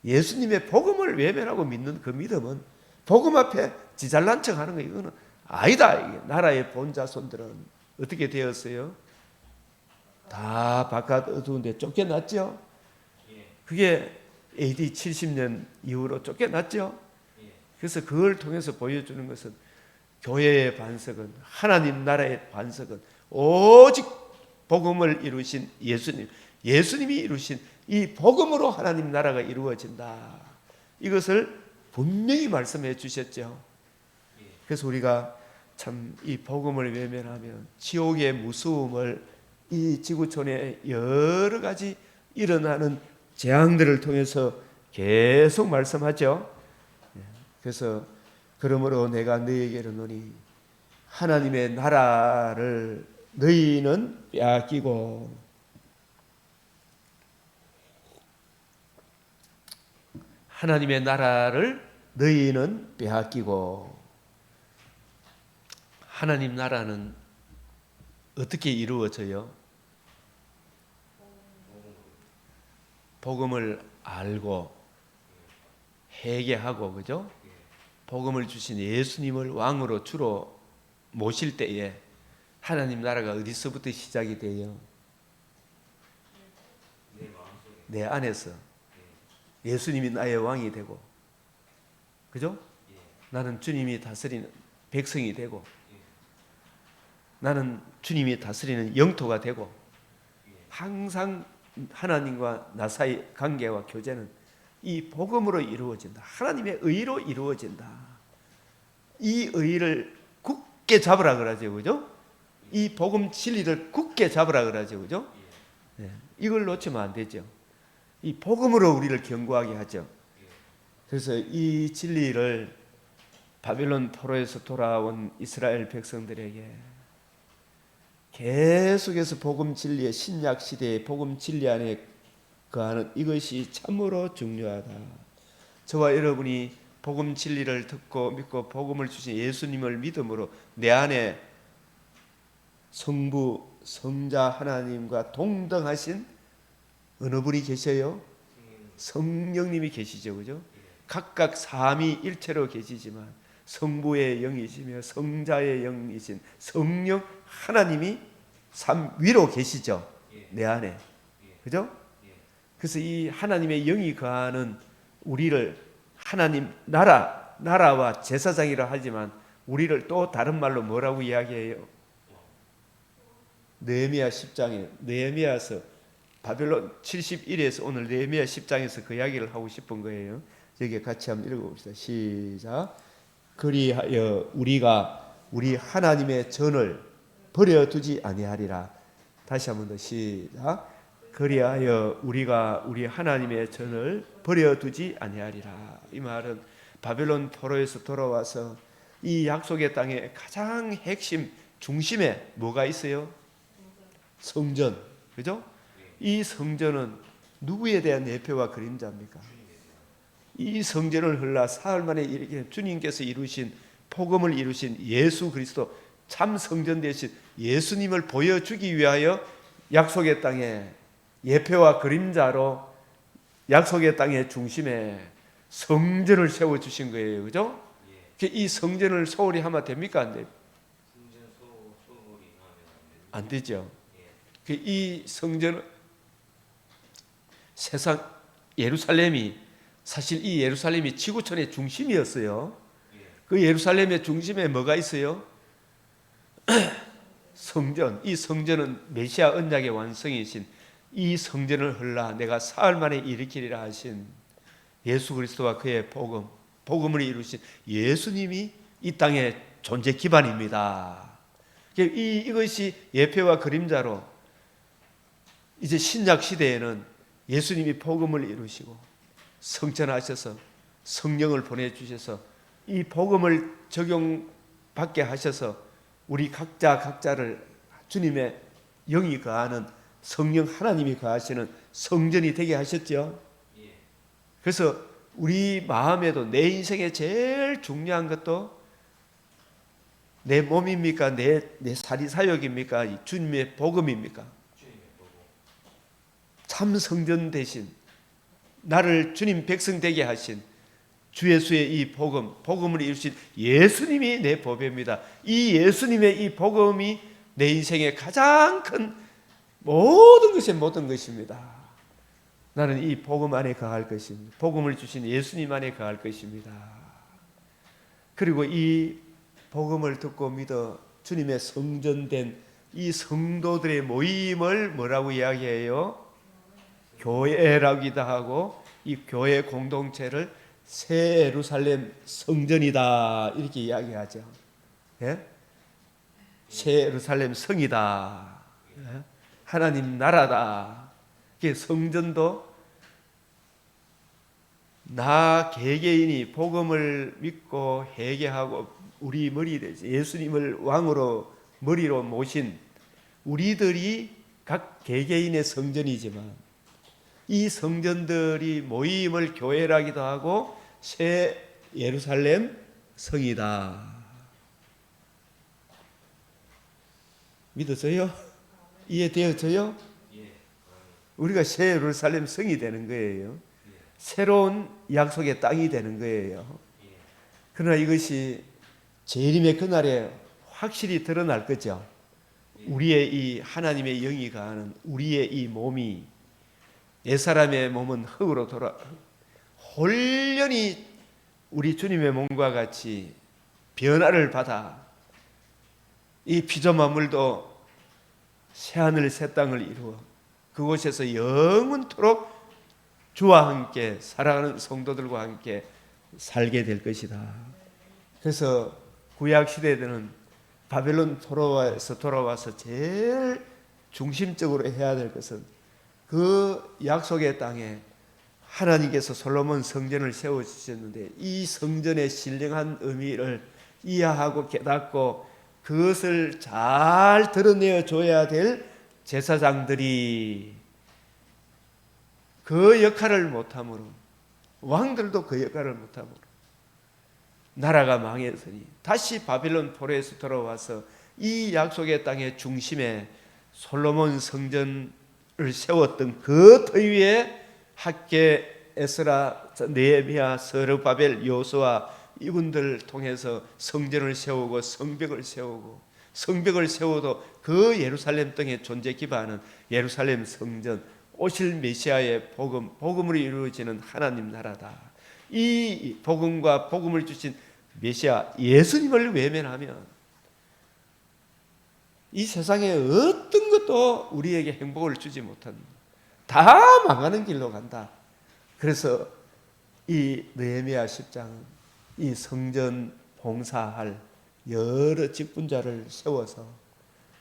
예수님의 복음을 외면하고 믿는 그 믿음은 복음 앞에 지잘난 척하는 거 이거는 아니다. 이게 나라의 본 자손들은 어떻게 되었어요? 다 바깥 어두운 데 쫓겨났죠. 그게 AD 70년 이후로 쫓겨났죠. 그래서 그걸 통해서 보여주는 것은 교회의 반석은, 하나님 나라의 반석은 오직 복음을 이루신 예수님이 이루신 이 복음으로 하나님 나라가 이루어진다. 이것을 분명히 말씀해 주셨죠. 그래서 우리가 참 이 복음을 외면하면 지옥의 무서움을 이 지구촌에 여러 가지 일어나는 재앙들을 통해서 계속 말씀하죠. 그래서 그러므로 내가 너희에게 이르노니 하나님의 나라를 너희는 빼앗기고 하나님의 나라를 너희는 빼앗기고 하나님 나라는 어떻게 이루어져요? 복음을 알고 회개하고 그죠? 복음을 주신 예수님을 왕으로 주로 모실 때에 하나님 나라가 어디서부터 시작이 돼요? 내 안에서 예수님이 나의 왕이 되고 그죠? 나는 주님이 다스리는 백성이 되고 나는 주님이 다스리는 영토가 되고 항상 하나님과 나 사이 관계와 교제는 이 복음으로 이루어진다. 하나님의 의로 이루어진다. 이 의를 굳게 잡으라 그러죠. 그죠? 이 복음 진리를 굳게 잡으라 그러죠. 그죠? 네. 이걸 놓치면 안 되죠. 이 복음으로 우리를 견고하게 하죠. 그래서 이 진리를 바벨론 포로에서 돌아온 이스라엘 백성들에게 계속해서 복음 진리의 신약 시대의 복음 진리 안에 거하는 이것이 참으로 중요하다. 저와 여러분이 복음 진리를 듣고 믿고 복음을 주신 예수님을 믿음으로 내 안에 성부 성자 하나님과 동등하신 어느 분이 계셔요? 성령님이 계시죠. 그죠? 각각 삼위일체로 계시지만 성부의 영이시며 성자의 영이신 성령 하나님이 위로 계시죠. 내 안에. 그죠? 그래서 이 하나님의 영이 거하는 우리를 하나님 나라와 제사장이라 하지만 우리를 또 다른 말로 뭐라고 이야기해요? 느헤미야 10장에 느헤미야서 바벨론 71에서 오늘 느헤미야 10장에서 그 이야기를 하고 싶은 거예요. 여기 같이 한번 읽어봅시다. 시작. 그리하여 우리가 우리 하나님의 전을 버려두지 아니하리라. 다시 한번 더 시작. 그리하여 우리가 우리 하나님의 전을 버려두지 아니하리라. 이 말은 바벨론 포로에서 돌아와서 이 약속의 땅에 가장 핵심 중심에 뭐가 있어요? 성전. 그죠? 이 성전은 누구에 대한 예표와 그림자입니까? 이 성전을 흘러 사흘 만에 이렇게 주님께서 이루신 복음을 이루신 예수 그리스도 참 성전 되신 예수님을 보여주기 위하여 약속의 땅에 예표와 그림자로 약속의 땅의 중심에 성전을 세워주신 거예요. 그죠? 이 성전을 소홀히 하면 됩니까? 안 돼요? 안 되죠. 이 성전은 세상 예루살렘이 사실 이 예루살렘이 지구촌의 중심이었어요. 그 예루살렘의 중심에 뭐가 있어요? 성전. 이 성전은 메시아 언약의 완성이신 이 성전을 흘러 내가 사흘 만에 일으키리라 하신 예수 그리스도와 그의 복음을 이루신 예수님이 이 땅의 존재 기반입니다. 이것이 예표와 그림자로 이제 신약 시대에는 예수님이 복음을 이루시고 성천하셔서 성령을 보내주셔서 이 복음을 적용받게 하셔서 우리 각자를 주님의 영이 거하는 성령 하나님이 거하시는 성전이 되게 하셨죠. 그래서 우리 마음에도 내 인생에 제일 중요한 것도 내 몸입니까? 내 사리사욕입니까? 주님의 복음입니까? 참 성전 대신 나를 주님 백성 되게 하신 주 예수의 이 복음을 이루신 예수님이 내 보배입니다. 이 예수님의 이 복음이 내 인생의 가장 큰 모든 것의 모든 것입니다. 나는 이 복음 안에 거할 것입니다. 복음을 주신 예수님 안에 거할 것입니다. 그리고 이 복음을 듣고 믿어 주님의 성전된 이 성도들의 모임을 뭐라고 이야기해요? 교회라기도 하고 이 교회 공동체를 새 예루살렘 성전이다 이렇게 이야기하죠. 예? 새 예루살렘 성이다. 예? 하나님 나라다. 성전도 나 개개인이 복음을 믿고 회개하고 우리 머리 예수님을 왕으로 머리로 모신 우리들이 각 개개인의 성전이지만 이 성전들이 모임을 교회라기도 하고 새 예루살렘 성이다. 믿어져요? 이해되어져요? 우리가 새 예루살렘 성이 되는 거예요. 새로운 약속의 땅이 되는 거예요. 그러나 이것이 재림의 그날에 확실히 드러날 거죠. 우리의 이 하나님의 영이 가하는 우리의 이 몸이 옛사람의 몸은 흙으로 돌아 홀연히 우리 주님의 몸과 같이 변화를 받아 이 피조만물도 새하늘 새 땅을 이루어 그곳에서 영원토록 주와 함께 살아가는 성도들과 함께 살게 될 것이다. 그래서 구약 시대에는 바벨론 포로에서 돌아와서 제일 중심적으로 해야 될 것은 그 약속의 땅에 하나님께서 솔로몬 성전을 세워주셨는데 이 성전의 신령한 의미를 이해하고 깨닫고 그것을 잘 드러내어 줘야 될 제사장들이 그 역할을 못함으로 왕들도 그 역할을 못함으로 나라가 망했으니 다시 바빌론 포로에서 돌아와서 이 약속의 땅의 중심에 솔로몬 성전을 세웠던 그 터위에 학개, 에스라, 느헤미야, 스룹바벨, 여호수아 이분들을 통해서 성전을 세우고 성벽을 세워도 그 예루살렘 땅의 존재 기반은 예루살렘 성전, 오실 메시아의 복음으로 이루어지는 하나님 나라다. 이 복음과 복음을 주신 메시아 예수님을 외면하면 이 세상에 어떤 것도 우리에게 행복을 주지 못한다. 다 망하는 길로 간다. 그래서 이 느헤미야 10장은 이 성전 봉사할 여러 직분자를 세워서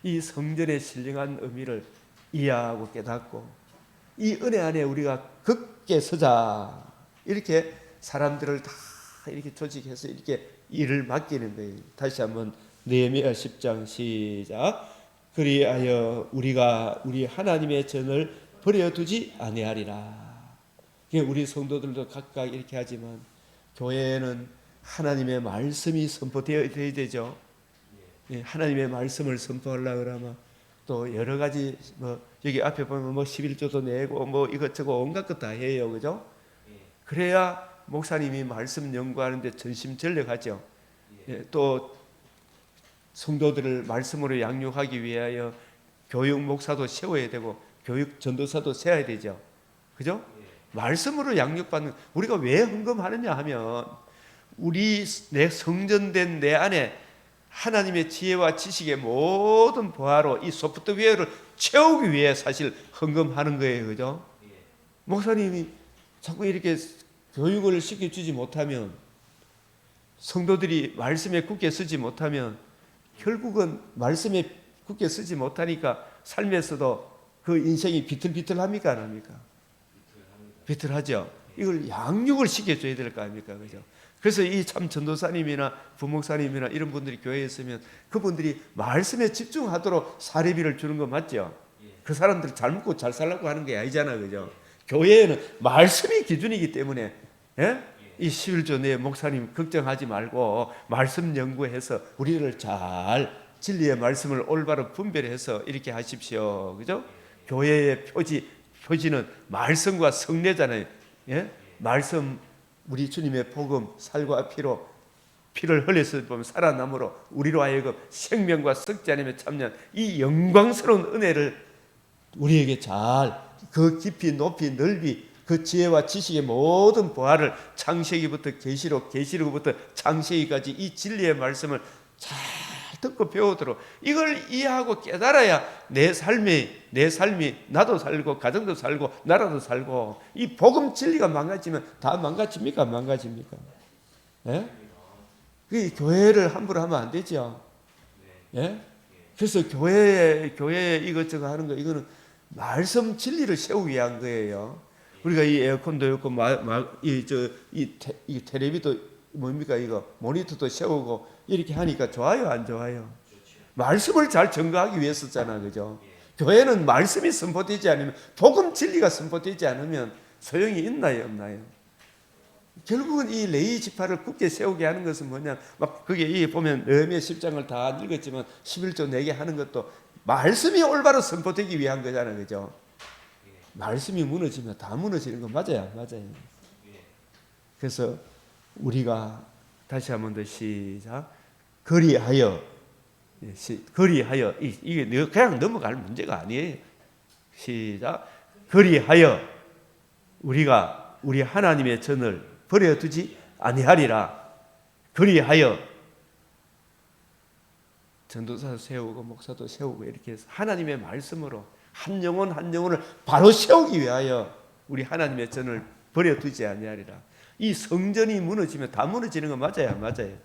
이 성전의 신령한 의미를 이해하고 깨닫고 이 은혜 안에 우리가 굳게 서자 이렇게 사람들을 다 이렇게 조직해서 이렇게 일을 맡기는 거예요. 다시 한번 느헤미야 10장 시작. 그리하여 우리가 우리 하나님의 전을 버려두지 아니하리라. 우리 성도들도 각각 이렇게 하지만 교회에는 하나님의 말씀이 선포되어야 되죠. 하나님의 말씀을 선포하려고 그러면 또 여러 가지 여기 앞에 보면 11조도 내고 이것저것 온갖 것 다 해요. 그죠? 그래야 목사님이 말씀 연구하는데 전심전력하죠. 또 성도들을 말씀으로 양육하기 위하여 교육 목사도 세워야 되고 교육 전도사도 세워야 되죠. 그죠? 말씀으로 양육받는 우리가 왜 헌금하느냐 하면 우리 내 성전된 내 안에 하나님의 지혜와 지식의 모든 보화로 이 소프트웨어를 채우기 위해 사실 헌금하는 거예요. 그죠? 목사님이 자꾸 이렇게 교육을 시켜주지 못하면 성도들이 말씀에 굳게 쓰지 못하면 결국은 말씀에 굳게 쓰지 못하니까 삶에서도 그 인생이 비틀비틀합니까? 안 합니까? 비틀하죠. 이걸 양육을 시켜줘야 될 거 아닙니까? 그죠? 그래서 이 참 전도사님이나 부목사님이나 이런 분들이 교회에 있으면 그분들이 말씀에 집중하도록 사례비를 주는 거 맞죠? 그 사람들 잘 먹고 잘 살라고 하는 게 아니잖아, 그죠? 교회에는 말씀이 기준이기 때문에, 예? 이 11조 내 목사님 걱정하지 말고 말씀 연구해서 우리를 잘 진리의 말씀을 올바로 분별해서 이렇게 하십시오, 그죠? 교회의 표지는 말씀과 성례잖아요. 예? 말씀, 우리 주님의 복음, 살과 피를 흘려서 보면 살아남으로 우리로 하여금 생명과 썩지 않으며 참여한 이 영광스러운 은혜를 우리에게 잘 그 깊이 높이 넓이 그 지혜와 지식의 모든 보화를 창세기부터 계시록, 계시록부터 창세기까지 이 진리의 말씀을 잘 듣고 배우도록 이걸 이해하고 깨달아야 내 삶이 나도 살고 가정도 살고 나라도 살고 이 복음 진리가 망가지면 다 망가집니까? 망가집니까? 예? 그 교회를 함부로 하면 안 되죠. 예? 그래서 교회 이것저것 하는 거 이거는 말씀 진리를 세우기 위한 거예요. 우리가 이 에어컨도 있고 이 텔레비도 뭡니까 이거 모니터도 세우고 이렇게 하니까 좋아요, 안 좋아요? 말씀을 잘 증거하기 위해서잖아, 그죠? 교회는 말씀이 선포되지 않으면 복음 진리가 선포되지 않으면 소용이 있나요, 없나요? 결국은 이 레위 지파를 굳게 세우게 하는 것은 뭐냐? 막 그게 이 보면 느헤미야 10장을 다 읽었지만 11조 내게 하는 것도 말씀이 올바로 선포되기 위한 거잖아요, 그죠? 말씀이 무너지면 다 무너지는 거 맞아요, 맞아요. 그래서 우리가 다시 한 번 더 시작. 그리하여 이게 그냥 넘어갈 문제가 아니에요. 시작. 그리하여 우리가 우리 하나님의 전을 버려두지 아니하리라. 그리하여 전도사도 세우고 목사도 세우고 이렇게 해서 하나님의 말씀으로 한 영혼 한 영혼을 바로 세우기 위하여 우리 하나님의 전을 버려두지 아니하리라. 이 성전이 무너지면 다 무너지는 거 맞아요, 맞아요.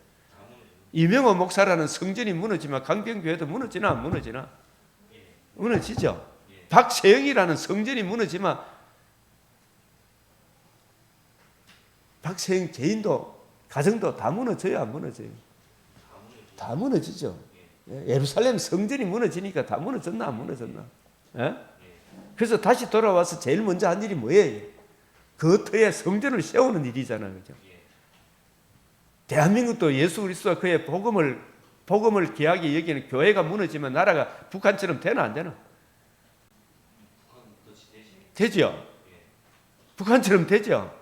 이명호 목사라는 성전이 무너지면 강변교회도 무너지나 안 무너지나? 무너지죠. 박세영이라는 성전이 무너지면 박세영 개인도 가정도 다 무너져요, 안 무너져요? 다 무너지죠. 예루살렘 성전이 무너지니까 다 무너졌나 안 무너졌나? 예? 그래서 다시 돌아와서 제일 먼저 한 일이 뭐예요? 그 터에 성전을 세우는 일이잖아요, 그죠? 대한민국도 예수 그리스도와 그의 복음을 귀하게 여기는 교회가 무너지면 나라가 북한처럼 되나 안 되나? 되죠. 북한처럼 되죠.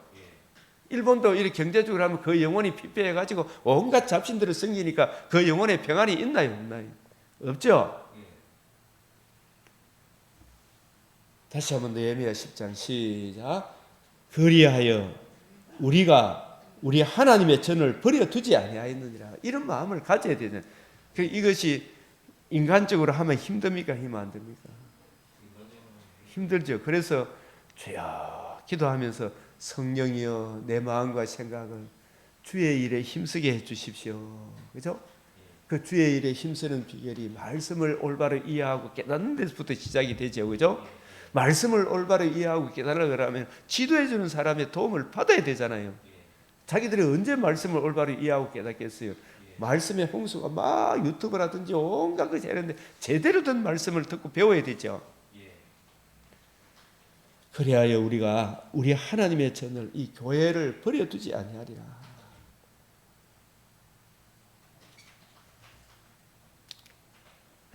일본도 이렇게 경제적으로 하면 그 영혼이 피폐해가지고 온갖 잡신들을 섬기니까 그 영혼의 평안이 있나요, 없나요? 없죠. 다시 한번 느헤미야 10장 시작. 그리하여 우리가 우리 하나님의 전을 버려두지 아니하였느니라. 이런 마음을 가져야 되는. 이것이 인간적으로 하면 힘듭니까? 힘 안 듭니까? 힘들죠. 그래서 주여 기도하면서 성령이여 내 마음과 생각을 주의 일에 힘쓰게 해주십시오. 그죠? 그 주의 일에 힘쓰는 비결이 말씀을 올바로 이해하고 깨닫는 데서부터 시작이 되죠. 그죠? 말씀을 올바로 이해하고 깨달으려면 지도해주는 사람의 도움을 받아야 되잖아요. 자기들이 언제 말씀을 올바로 이해하고 깨닫겠어요? 말씀의 홍수가 막 유튜브라든지 온갖 것이 하는데 제대로 된 말씀을 듣고 배워야 되죠. 그리하여 우리가 우리 하나님의 전을 이 교회를 버려두지 아니하리라.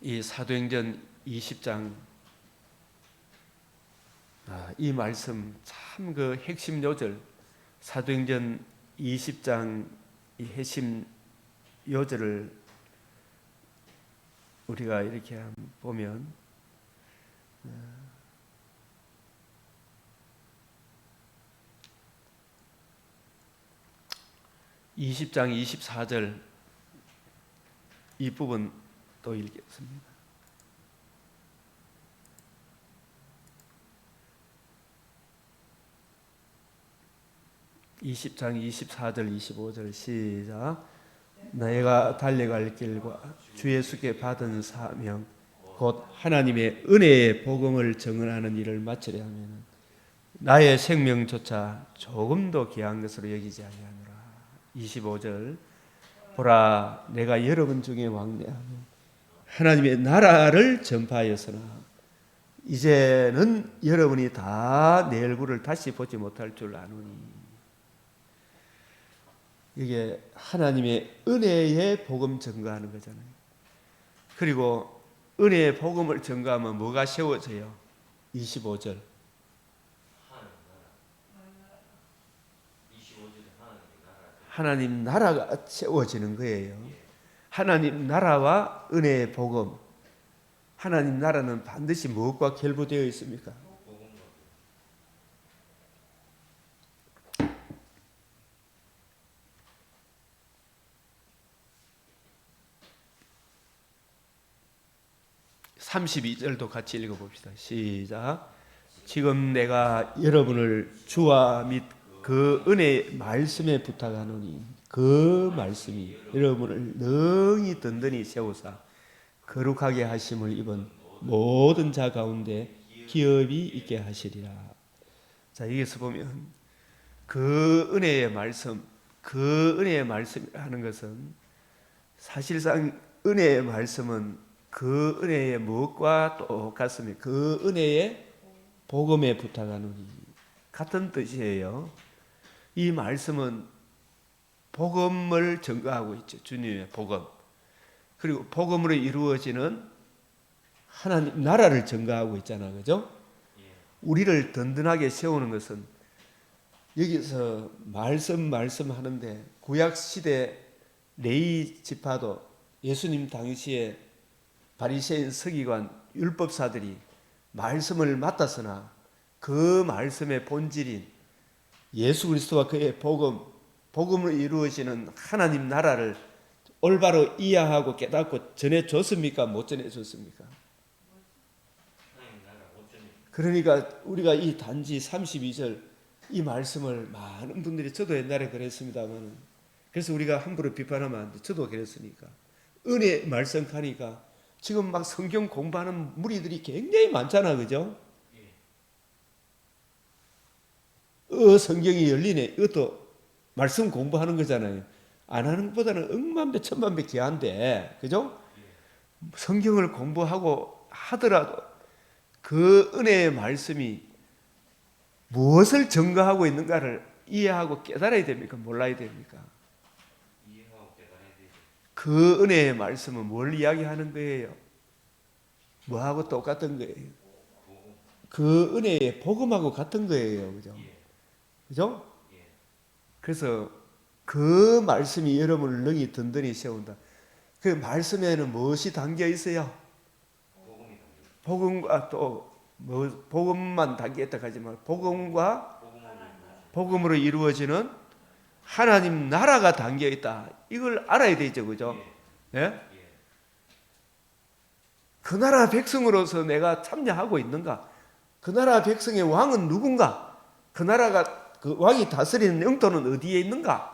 이 사도행전 20장 이 말씀 참 그 핵심 요절 사도행전 20장 이 핵심 요절을 우리가 이렇게 보면 20장 24절 이 부분 또 읽겠습니다. 20장 24절 25절 시작. 너희가 달려갈 길과 주 예수께 받은 사명 곧 하나님의 은혜의 복음을 증언하는 일을 마치려 하면 나의 생명조차 조금도 귀한 것으로 여기지 아니하노라. 25절 보라 내가 여러분 중에 왕래하며 하나님의 나라를 전파하였으나 이제는 여러분이 다 내 얼굴을 다시 보지 못할 줄 아노니. 이게 하나님의 은혜의 복음 전가하는 거잖아요. 그리고 은혜의 복음을 전가하면 뭐가 세워져요? 25절 하나님 나라가 세워지는 거예요. 하나님 나라와 은혜의 복음. 하나님 나라는 반드시 무엇과 결부되어 있습니까? 32절도 같이 읽어봅시다. 시작. 지금 내가 여러분을 주와 및 그 은혜의 말씀에 부탁하노니 그 말씀이 여러분을 능히 든든히 세우사 거룩하게 하심을 입은 모든 자 가운데 기업이 있게 하시리라. 자, 여기서 보면 그 은혜의 말씀, 그 은혜의 말씀이라는 것은 사실상 은혜의 말씀은 그 은혜의 무엇과 똑같습니다. 그 은혜의 복음에 부탁하노니 같은 뜻이에요. 이 말씀은 복음을 증거하고 있죠. 주님의 복음. 그리고 복음으로 이루어지는 하나님 나라를 증거하고 있잖아요. 그죠? 우리를 든든하게 세우는 것은 여기서 말씀하는데 구약 시대 레위 지파도 예수님 당시에 바리새인 서기관 율법사들이 말씀을 맡았으나 그 말씀의 본질인 예수 그리스도와 그의 복음으로 이루어지는 하나님 나라를 올바로 이해하고 깨닫고 전해줬습니까? 못 전해줬습니까? 그러니까 우리가 이 단지 32절 이 말씀을 많은 분들이, 저도 옛날에 그랬습니다만, 그래서 우리가 함부로 비판하면 안 돼. 저도 그랬으니까. 은혜 말씀 가니까 지금 막 성경 공부하는 무리들이 굉장히 많잖아. 그죠? 성경이 열리네. 이것도 말씀 공부하는 거잖아요. 안 하는 것보다는 억만배 천만배 귀한데, 그죠? 성경을 공부하고 하더라도 그 은혜의 말씀이 무엇을 증거하고 있는가를 이해하고 깨달아야 됩니까? 몰라야 됩니까? 이해하고 깨달아야 되죠. 그 은혜의 말씀은 뭘 이야기하는 거예요? 뭐하고 똑같은 거예요? 그 은혜의 복음하고 같은 거예요. 그죠? 그죠? 그래서 그 말씀이 여러분을 능히 든든히 세운다. 그 말씀에는 무엇이 담겨 있어요? 복음과 또 복음만 담겨 있다 하지 말고 복음과 복음으로 이루어지는 하나님 나라가 담겨 있다. 이걸 알아야 되죠. 그죠? 예? 그 나라 백성으로서 내가 참여하고 있는가? 그 나라 백성의 왕은 누군가? 그 나라가 그 왕이 다스리는 영토는 어디에 있는가?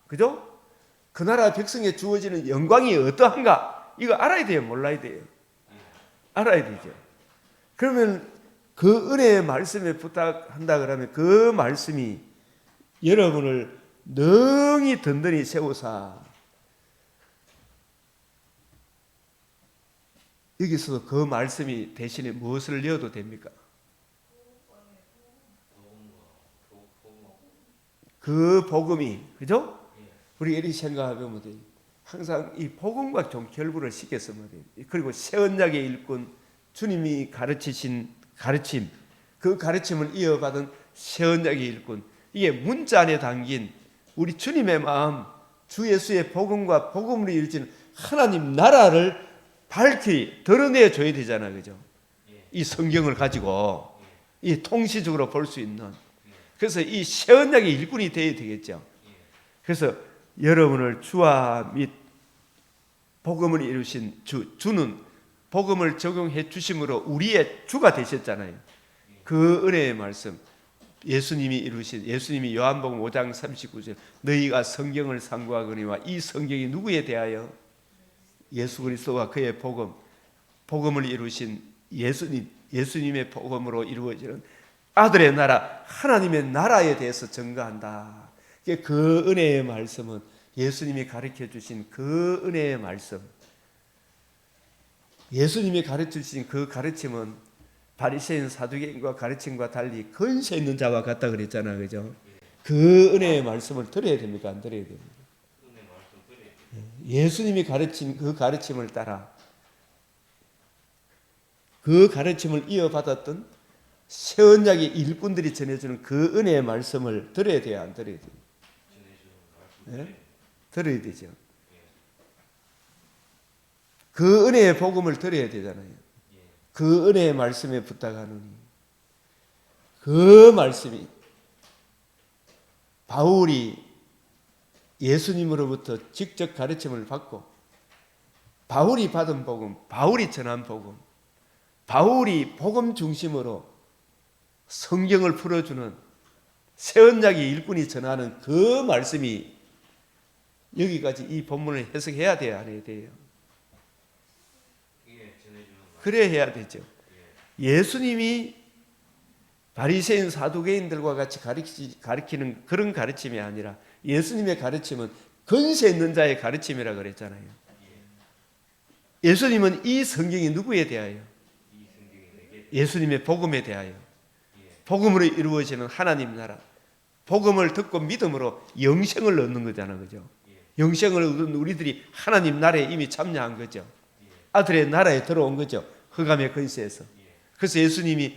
그죠? 그 나라 백성에 주어지는 영광이 어떠한가? 이거 알아야 돼요? 몰라야 돼요? 알아야 되죠. 그러면 그 은혜의 말씀에 부탁한다 그러면 그 말씀이 여러분을 능히 든든히 세우사. 여기서도 그 말씀이 대신에 무엇을 넣어도 됩니까? 그 복음이, 그죠? 우리 이렇게 생각하면 돼요. 항상 이 복음과 좀 결부를 시켰으면 돼요. 그리고 새 언약의 일꾼, 주님이 가르치신 가르침, 그 가르침을 이어받은 새 언약의 일꾼, 이게 문자 안에 담긴 우리 주님의 마음, 주 예수의 복음과 복음으로 이루어지는 하나님 나라를 밝히 드러내 줘야 되잖아요. 그죠? 이 성경을 가지고 이 통시적으로 볼 수 있는, 그래서 이 새 언약의 일꾼이 되어야 되겠죠. 그래서 여러분을 주와 및 복음을 이루신 주는 복음을 적용해 주심으로 우리의 주가 되셨잖아요. 그 은혜의 말씀, 예수님이 요한복음 5장 39절 너희가 성경을 상고하거니와 이 성경이 누구에 대하여? 예수 그리스도와 그의 복음을 이루신 예수님의 복음으로 이루어지는 아들의 나라, 하나님의 나라에 대해서 증거한다. 그 은혜의 말씀은 예수님이 가르쳐 주신 그 은혜의 말씀, 예수님이 가르쳐 주신 그 가르침은 바리새인 사두개인과 가르침과 달리 근세 있는 자와 같다 그랬잖아, 그죠? 그 은혜의 말씀을 들어야 됩니까? 안 들어야 됩니까? 예수님이 가르친 그 가르침을 따라 그 가르침을 이어받았던 새 언약의 일꾼들이 전해주는 그 은혜의 말씀을 들어야 돼요, 안 들어야 돼요? 네? 들어야 되죠. 그 은혜의 복음을 들어야 되잖아요. 그 은혜의 말씀에 부탁하노니 그 말씀이 바울이 예수님으로부터 직접 가르침을 받고 바울이 받은 복음, 바울이 전한 복음, 바울이 복음 중심으로 성경을 풀어주는 새 언약의 일꾼이 전하는 그 말씀이 여기까지 이 본문을 해석해야 돼요, 안 해야 돼요? 그래야 해야 되죠. 예수님이 바리새인 사두개인들과 같이 가르치는 그런 가르침이 아니라 예수님의 가르침은 근세 있는 자의 가르침이라 그랬잖아요. 예수님은 이 성경이 누구에 대하여? 예수님의 복음에 대하여. 복음으로 이루어지는 하나님 나라. 복음을 듣고 믿음으로 영생을 얻는 거잖아, 그죠? 영생을 얻은 우리들이 하나님 나라에 이미 참여한 거죠. 아들의 나라에 들어온 거죠. 흑암의 근세에서. 그래서 예수님이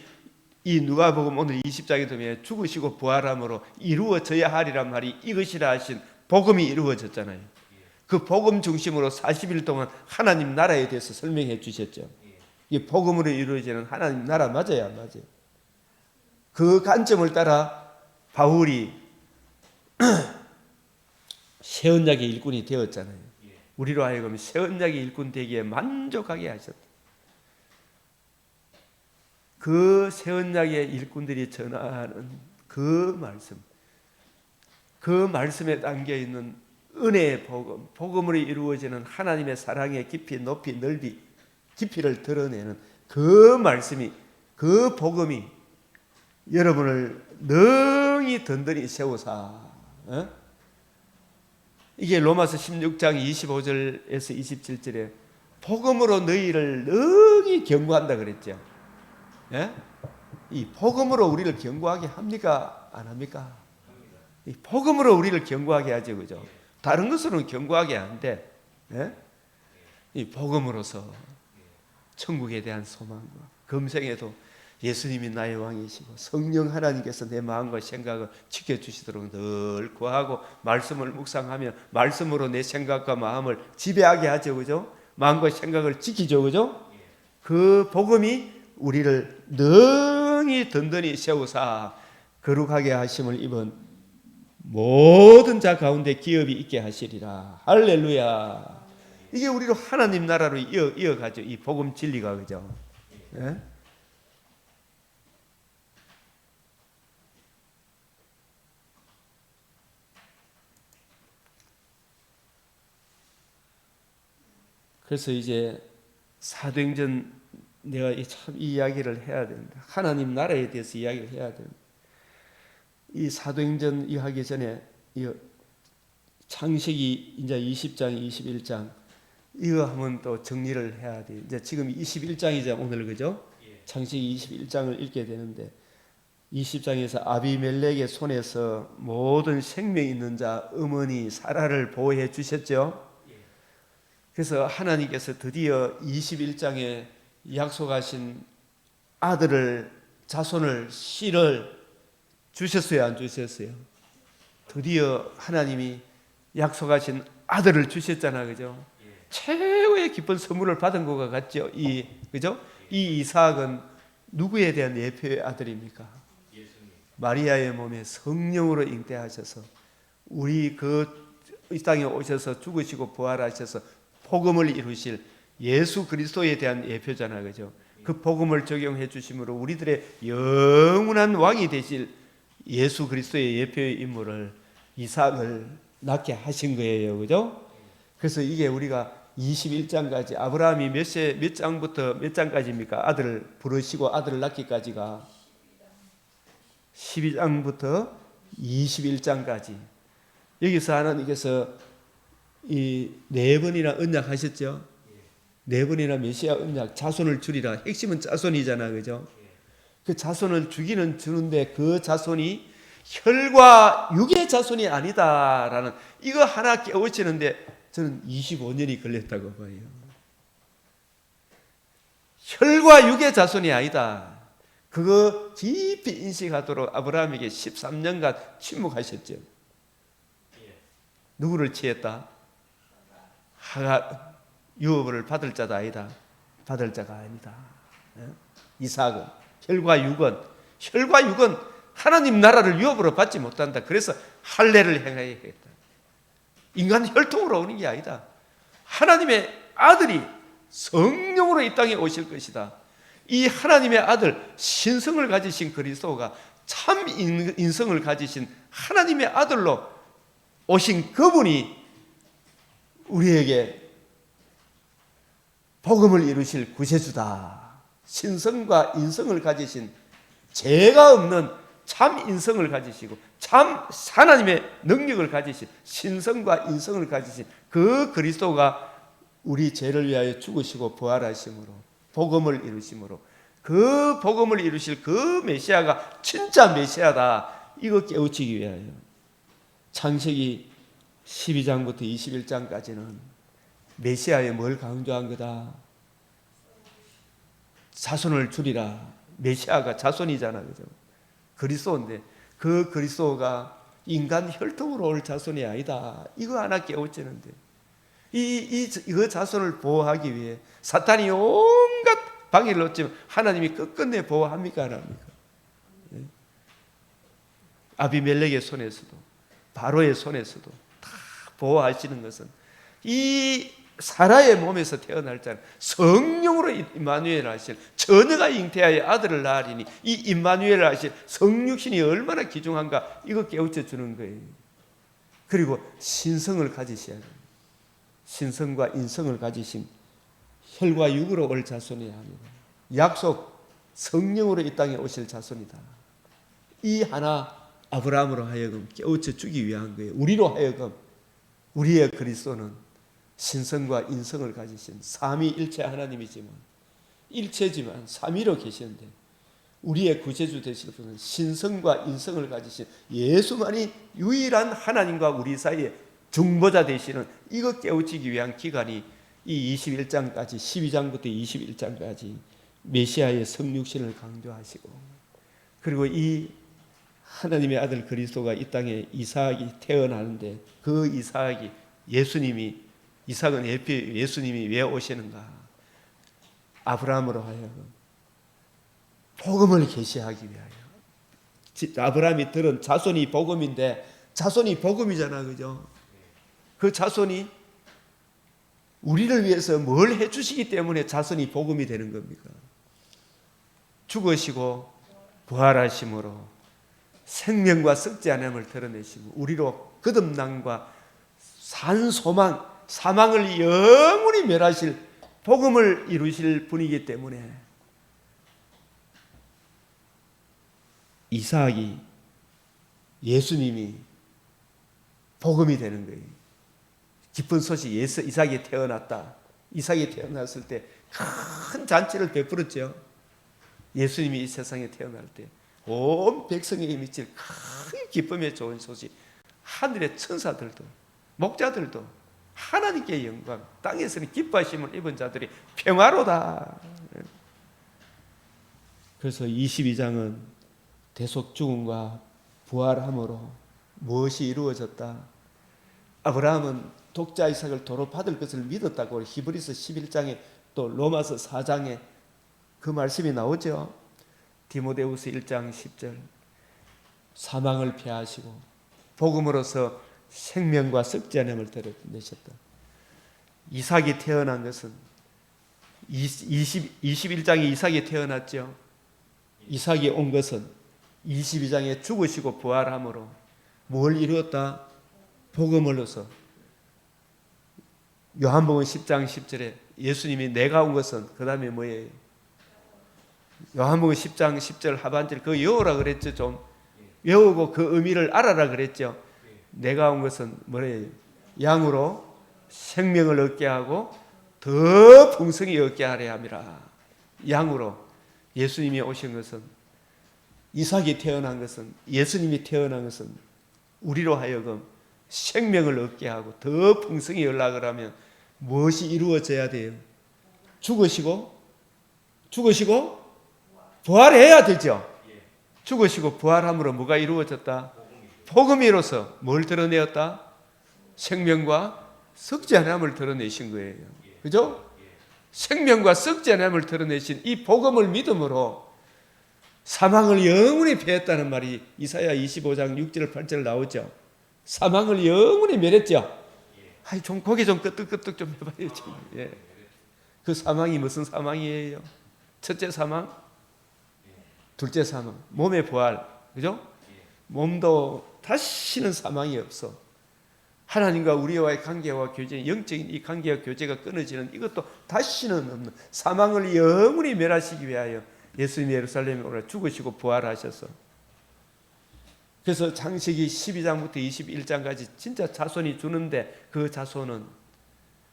이 누가복음 오늘 20장에 보면 죽으시고 부활함으로 이루어져야 하리란 말이 이것이라 하신 복음이 이루어졌잖아요. 그 복음 중심으로 40일 동안 하나님 나라에 대해서 설명해 주셨죠. 이 복음으로 이루어지는 하나님 나라 맞아요, 안 맞아요? 그 관점을 따라 바울이 새 언약의 일꾼이 되었잖아요. 우리로 하여금 새 언약의 일꾼 되기에 만족하게 하셨다. 그 새 언약의 일꾼들이 전하는 그 말씀, 그 말씀에 담겨 있는 은혜의 복음, 복음으로 이루어지는 하나님의 사랑의 깊이, 높이, 넓이, 깊이를 드러내는 그 말씀이, 그 복음이 여러분을 능히 든든히 세우사. 이게 로마서 16장 25절에서 27절에 복음으로 너희를 능히 경고한다 그랬죠. 이 복음으로 우리를 경고하게 합니까? 안 합니까? 이 복음으로 우리를 경고하게 하죠, 그죠? 다른 것으로는 경고하게 안 돼. 이 복음으로서 천국에 대한 소망과 금생에도 예수님이 나의 왕이시고 성령 하나님께서 내 마음과 생각을 지켜주시도록 늘 구하고 말씀을 묵상하며 말씀으로 내 생각과 마음을 지배하게 하죠, 그죠? 마음과 생각을 지키죠, 그죠? 그 복음이 우리를 능히 든든히 세우사 거룩하게 하심을 입은 모든 자 가운데 기업이 있게 하시리라. 할렐루야. 이게 우리로 하나님 나라로 이어가죠. 이 복음 진리가, 그죠? 예? 그래서 이제 사도행전 내가 참 이 이야기를 해야 된다. 하나님 나라에 대해서 이야기를 해야 된다. 이 사도행전 이 하기 전에 이 창세기 이제 20장, 21장 이거 하면 또 정리를 해야 돼. 이제 지금 21장이죠, 오늘, 그죠? 창세기 21장을 읽게 되는데 20장에서 아비멜렉의 손에서 모든 생명 있는 자 어머니 사라를 보호해 주셨죠. 그래서 하나님께서 드디어 21장에 약속하신 아들을, 자손을, 씨를 주셨어요, 안 주셨어요? 드디어 하나님이 약속하신 아들을 주셨잖아, 그죠? 최고의 기쁜 선물을 받은 것과 같죠. 그죠? 이 이삭은 누구에 대한 예표의 아들입니까? 마리아의 몸에 성령으로 잉태하셔서 우리 이 땅에 오셔서 죽으시고 부활하셔서 복음을 이루실 예수 그리스도에 대한 예표잖아, 그죠? 그 복음을 적용해 주심으로 우리들의 영원한 왕이 되실 예수 그리스도의 예표의 인물을 이삭을 낳게 하신 거예요, 그죠? 그래서 이게 우리가 21장까지 아브라함이 몇 장부터 몇 장까지입니까? 아들을 부르시고 아들을 낳기까지가 12장부터 21장까지 여기서 하나님께서 이 네 번이나 언약하셨죠. 네 번이나 메시아 언약, 자손을 줄이라. 핵심은 자손이잖아, 그죠? 그 자손을 주는데 그 자손이 혈과 육의 자손이 아니다라는 이거 하나 깨우치는데 저는 25년이 걸렸다고 봐요. 혈과 육의 자손이 아니다. 그거 깊이 인식하도록 아브라함에게 13년간 침묵하셨죠. 누구를 취했다? 하가 유업을 받을 자도 아니다. 받을 자가 아니다. 이삭은 혈과 육은 하나님 나라를 유업으로 받지 못한다. 그래서 할례를 행해야겠다. 인간 혈통으로 오는 게 아니다. 하나님의 아들이 성령으로 이 땅에 오실 것이다. 이 하나님의 아들 신성을 가지신 그리스도가 참 인성을 가지신 하나님의 아들로 오신 그분이 우리에게 복음을 이루실 구세주다. 신성과 인성을 가지신 죄가 없는 참 인성을 가지시고 참 하나님의 능력을 가지신 신성과 인성을 가지신 그 그리스도가 우리 죄를 위하여 죽으시고 부활하심으로 복음을 이루심으로 그 복음을 이루실 그 메시아가 진짜 메시아다. 이거 깨우치기 위하여 창세기 12장부터 21장까지는 메시아에 뭘 강조한 거다? 자손을 줄이라. 메시아가 자손이잖아, 그죠? 그리스도인데 그 그리스도가 인간 혈통으로 올 자손이 아니다. 이거 하나 깨우치는데 이 자손을 보호하기 위해 사탄이 온갖 방해를 놓지만 하나님이 끝끝내 보호합니까, 안 합니까? 네? 아비멜렉의 손에서도 바로의 손에서도 다 보호하시는 것은 이 사라의 몸에서 태어날 자는 성령으로 임마누엘 하실 처녀가 잉태하여 아들을 낳으리니 이 임마누엘 하실 성육신이 얼마나 귀중한가 이거 깨우쳐 주는 거예요. 그리고 신성을 가지셔야 돼요. 신성과 인성을 가지신 혈과 육으로 올 자손이 아니라 약속 성령으로 이 땅에 오실 자손이다. 이 하나 아브라함으로 하여금 깨우쳐 주기 위한 거예요. 우리로 하여금 우리의 그리스도는 신성과 인성을 가지신 삼위일체 하나님이지만 일체지만 삼위로 계시는데 우리의 구세주 되실 분은 신성과 인성을 가지신 예수만이 유일한 하나님과 우리 사이에 중보자 되시는 이거 깨우치기 위한 기간이 이 21장까지 12장부터 21장까지 메시아의 성육신을 강조하시고 그리고 이 하나님의 아들 그리스도가 이 땅에 이삭이 태어나는데 그 이삭이 이삭은 예수님이 왜 오시는가? 아브라함으로 하여금 복음을 계시하기 위하여. 아브라함이 들은 자손이 복음인데 자손이 복음이잖아, 그죠? 그 자손이 우리를 위해서 뭘 해주시기 때문에 자손이 복음이 되는 겁니까? 죽으시고 부활하심으로 생명과 썩지 않음을 드러내시고 우리로 거듭남과 산 소망, 사망을 영원히 멸하실 복음을 이루실 분이기 때문에 이삭이 예수님이 복음이 되는 거예요. 기쁜 소식 이삭이 태어났다. 이삭이 태어났을 때 큰 잔치를 베풀었죠. 예수님이 이 세상에 태어날 때 온 백성에게 미칠 큰 기쁨의 좋은 소식. 하늘의 천사들도 목자들도 하나님께 영광, 땅에서는 기뻐하심을 입은 자들이 평화로다. 그래서 22장은 대속 죽음과 부활함으로 무엇이 이루어졌다? 아브라함은 독자 이삭을 도로 받을 것을 믿었다고 히브리서 11장에 또 로마서 4장에 그 말씀이 나오죠. 디모데후서 1장 10절 사망을 피하시고 복음으로서 생명과 썩지 않음을 드러내셨다. 이삭이 태어난 것은 21장에 이삭이 태어났죠. 이삭이 온 것은 22장에 죽으시고 부활함으로 뭘 이루었다? 복음으로서. 요한복음 10장 10절에 예수님이 내가 온 것은 그 다음에 뭐예요? 요한복음 10장 10절 하반절 그 여호라 그랬죠. 좀 외우고 그 의미를 알아라 그랬죠. 내가 온 것은 뭐래요? 양으로 생명을 얻게 하고 더 풍성히 얻게 하려 함이라. 양으로 예수님이 오신 것은, 이삭이 태어난 것은, 예수님이 태어난 것은 우리로 하여금 생명을 얻게 하고 더 풍성히 열락을 하면 무엇이 이루어져야 돼요? 죽으시고 부활해야 되죠. 죽으시고 부활함으로 뭐가 이루어졌다? 복음이 이로써 뭘 드러내었다? 생명과 썩지 않음을 드러내신 거예요. 그죠? 생명과 썩지 않음을 드러내신 이 복음을 믿음으로 사망을 영원히 패했다는 말이 이사야 25장 6절 8절 나오죠. 사망을 영원히 멸했죠. 아이, 좀 고개 좀 끄덕끄덕 좀 해봐야지. 예. 그 사망이 무슨 사망이에요? 첫째 사망, 둘째 사망, 몸의 부활, 그죠? 몸도 다시는 사망이 없어. 하나님과 우리와의 관계와 교제, 영적인 이 관계와 교제가 끊어지는 이것도 다시는 없는, 사망을 영원히 멸하시기 위하여 예수님이 예루살렘에 오라 죽으시고 부활하셔서, 그래서 창세기 12장부터 21장까지 진짜 자손이 주는데 그 자손은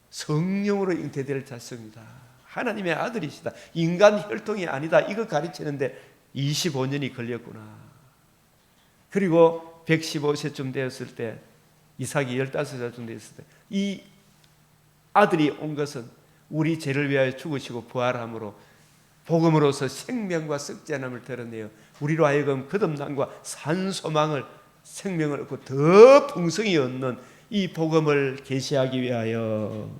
성령으로 잉태될 자손이다. 하나님의 아들이시다. 인간 혈통이 아니다. 이거 가르치는데 25년이 걸렸구나. 그리고 115세쯤 되었을 때, 이삭이 15살쯤 되었을 때 이 아들이 온 것은 우리 죄를 위하여 죽으시고 부활함으로 복음으로서 생명과 썩지 않음을 드러내어 우리로 하여금 거듭남과 산 소망을, 생명을 얻고 더 풍성히 얻는 이 복음을 계시하기 위하여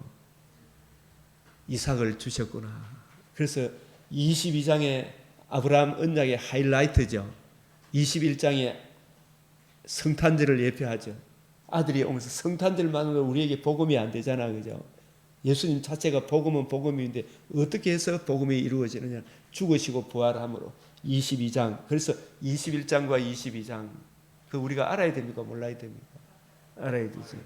이삭을 주셨구나. 그래서 22장의 아브라함 언약의 하이라이트죠. 21장의 성탄절을 예표하죠. 아들이 오면서, 성탄절만으로 우리에게 복음이 안 되잖아, 그죠? 예수님 자체가 복음은 복음인데 어떻게 해서 복음이 이루어지느냐? 죽으시고 부활함으로. 22장. 그래서 21장과 22장 그 우리가 알아야 됩니까? 몰라야 됩니까? 알아야 되지.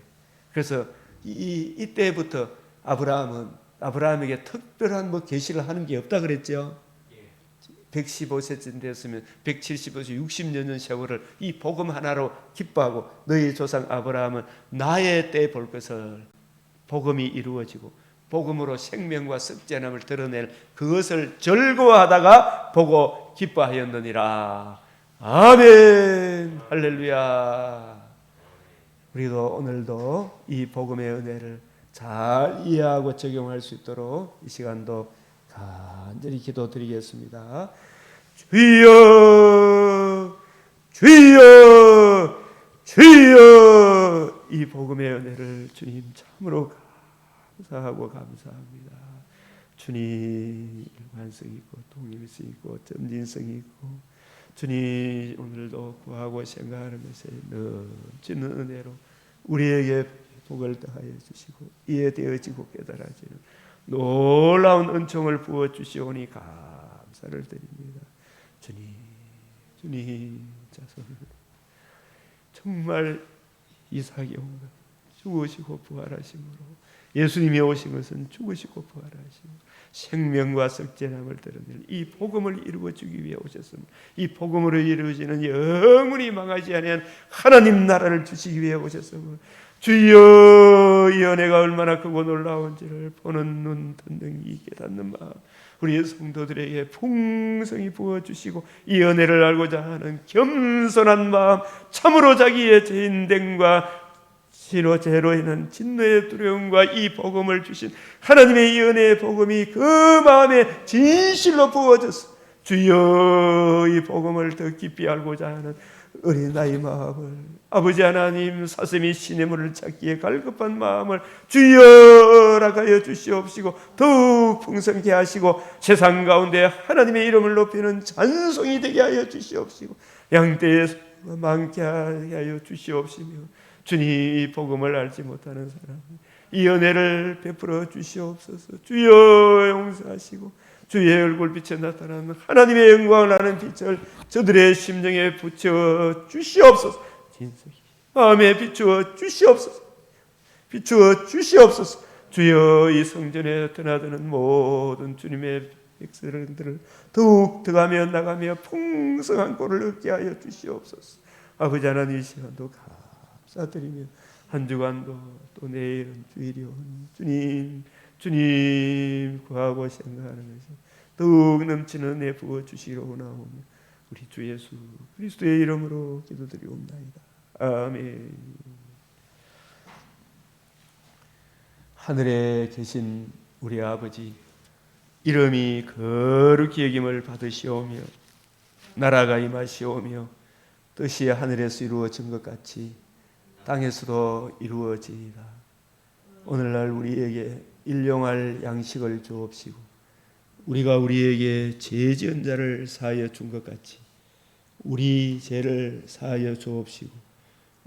그래서 이때부터 아브라함에게 특별한 계시를 하는 게 없다 그랬죠. 115세쯤 되었으면 170에서 60여 년 세월을 이 복음 하나로 기뻐하고, 너희 조상 아브라함은 나의 때 볼 것을, 복음이 이루어지고 복음으로 생명과 썩지 않음을 드러낼 그것을 즐거워하다가 보고 기뻐하였느니라. 아멘. 할렐루야. 우리도 오늘도 이 복음의 은혜를 잘 이해하고 적용할 수 있도록 이 시간도 간절히 기도드리겠습니다. 주여, 주여, 주여. 이 복음의 은혜를 주님 참으로 감사하고 감사합니다. 주님 일관성이 있고 독립성이 있고 점진성이 있고, 주님 오늘도 구하고 생각하는 것에 넘치는 은혜로 우리에게 복을 더하여 주시고 이해되어지고 깨달아지는 놀라운 은총을 부어주시오니 감사를 드립니다. 주님 자손을 정말 이삭이 온 것, 죽으시고 부활하심으로, 예수님이 오신 것은 죽으시고 부활하심으로 생명과 썩지않음을 드러낼 이 복음을 이루어주기 위해 오셨습니다. 이 복음으로 이루어지는 영원히 망하지 아니한 하나님 나라를 주시기 위해 오셨습니다. 주여, 이 은혜가 얼마나 크고 놀라운지를 보는 눈, 듣는 이 깨닫는 마음 우리의 성도들에게 풍성히 부어주시고, 이 은혜를 알고자 하는 겸손한 마음, 참으로 자기의 죄인됨과 죄로 인한 진노의 두려움과 이 복음을 주신 하나님의 이 은혜의 복음이 그 마음에 진실로 부어져서 주여, 이 복음을 더 깊이 알고자 하는 어린 나의 마음을, 아버지 하나님 사슴이 신의 물을 찾기에 갈급한 마음을 주여 허락하여 주시옵시고, 더욱 풍성케 하시고 세상 가운데 하나님의 이름을 높이는 찬송이 되게 하여 주시옵시고, 양떼에 많게 하여 주시옵시며, 주님 이 복음을 알지 못하는 사람 이 은혜를 베풀어 주시옵소서. 주여 용서하시고 주의 얼굴빛에 나타나는 하나님의 영광을 아는 빛을 저들의 심정에 붙여 주시옵소서. 진석이 마음에 비추어 주시옵소서. 비추어 주시옵소서. 주여, 이 성전에 드나드는 모든 주님의 백성들을 더욱 들어가며 나가며 풍성한 꼴을 얻게 하여 주시옵소서. 아버지 하나님, 이 시간도 감사드리며 한 주간도 또 내일은 주일이온 주님 구하고 생각하는 것이 더욱 넘치는 은혜 부어주시기로 원하오며 우리 주 예수 그리스도의 이름으로 기도드리옵나이다. 아멘. 하늘에 계신 우리 아버지, 이름이 거룩히 여김을 받으시오며 나라가 임하시오며 뜻이 하늘에서 이루어진 것 같이 땅에서도 이루어지이다. 오늘날 우리에게 일용할 양식을 주옵시고 우리가 우리에게 죄 지은 자를 사하여 준 것 같이 우리 죄를 사하여 주옵시고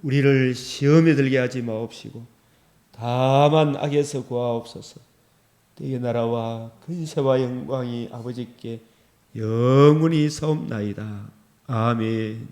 우리를 시험에 들게 하지 마옵시고 다만 악에서 구하옵소서. 대개 나라와 근세와 영광이 아버지께 영원히 사옵나이다. 아멘.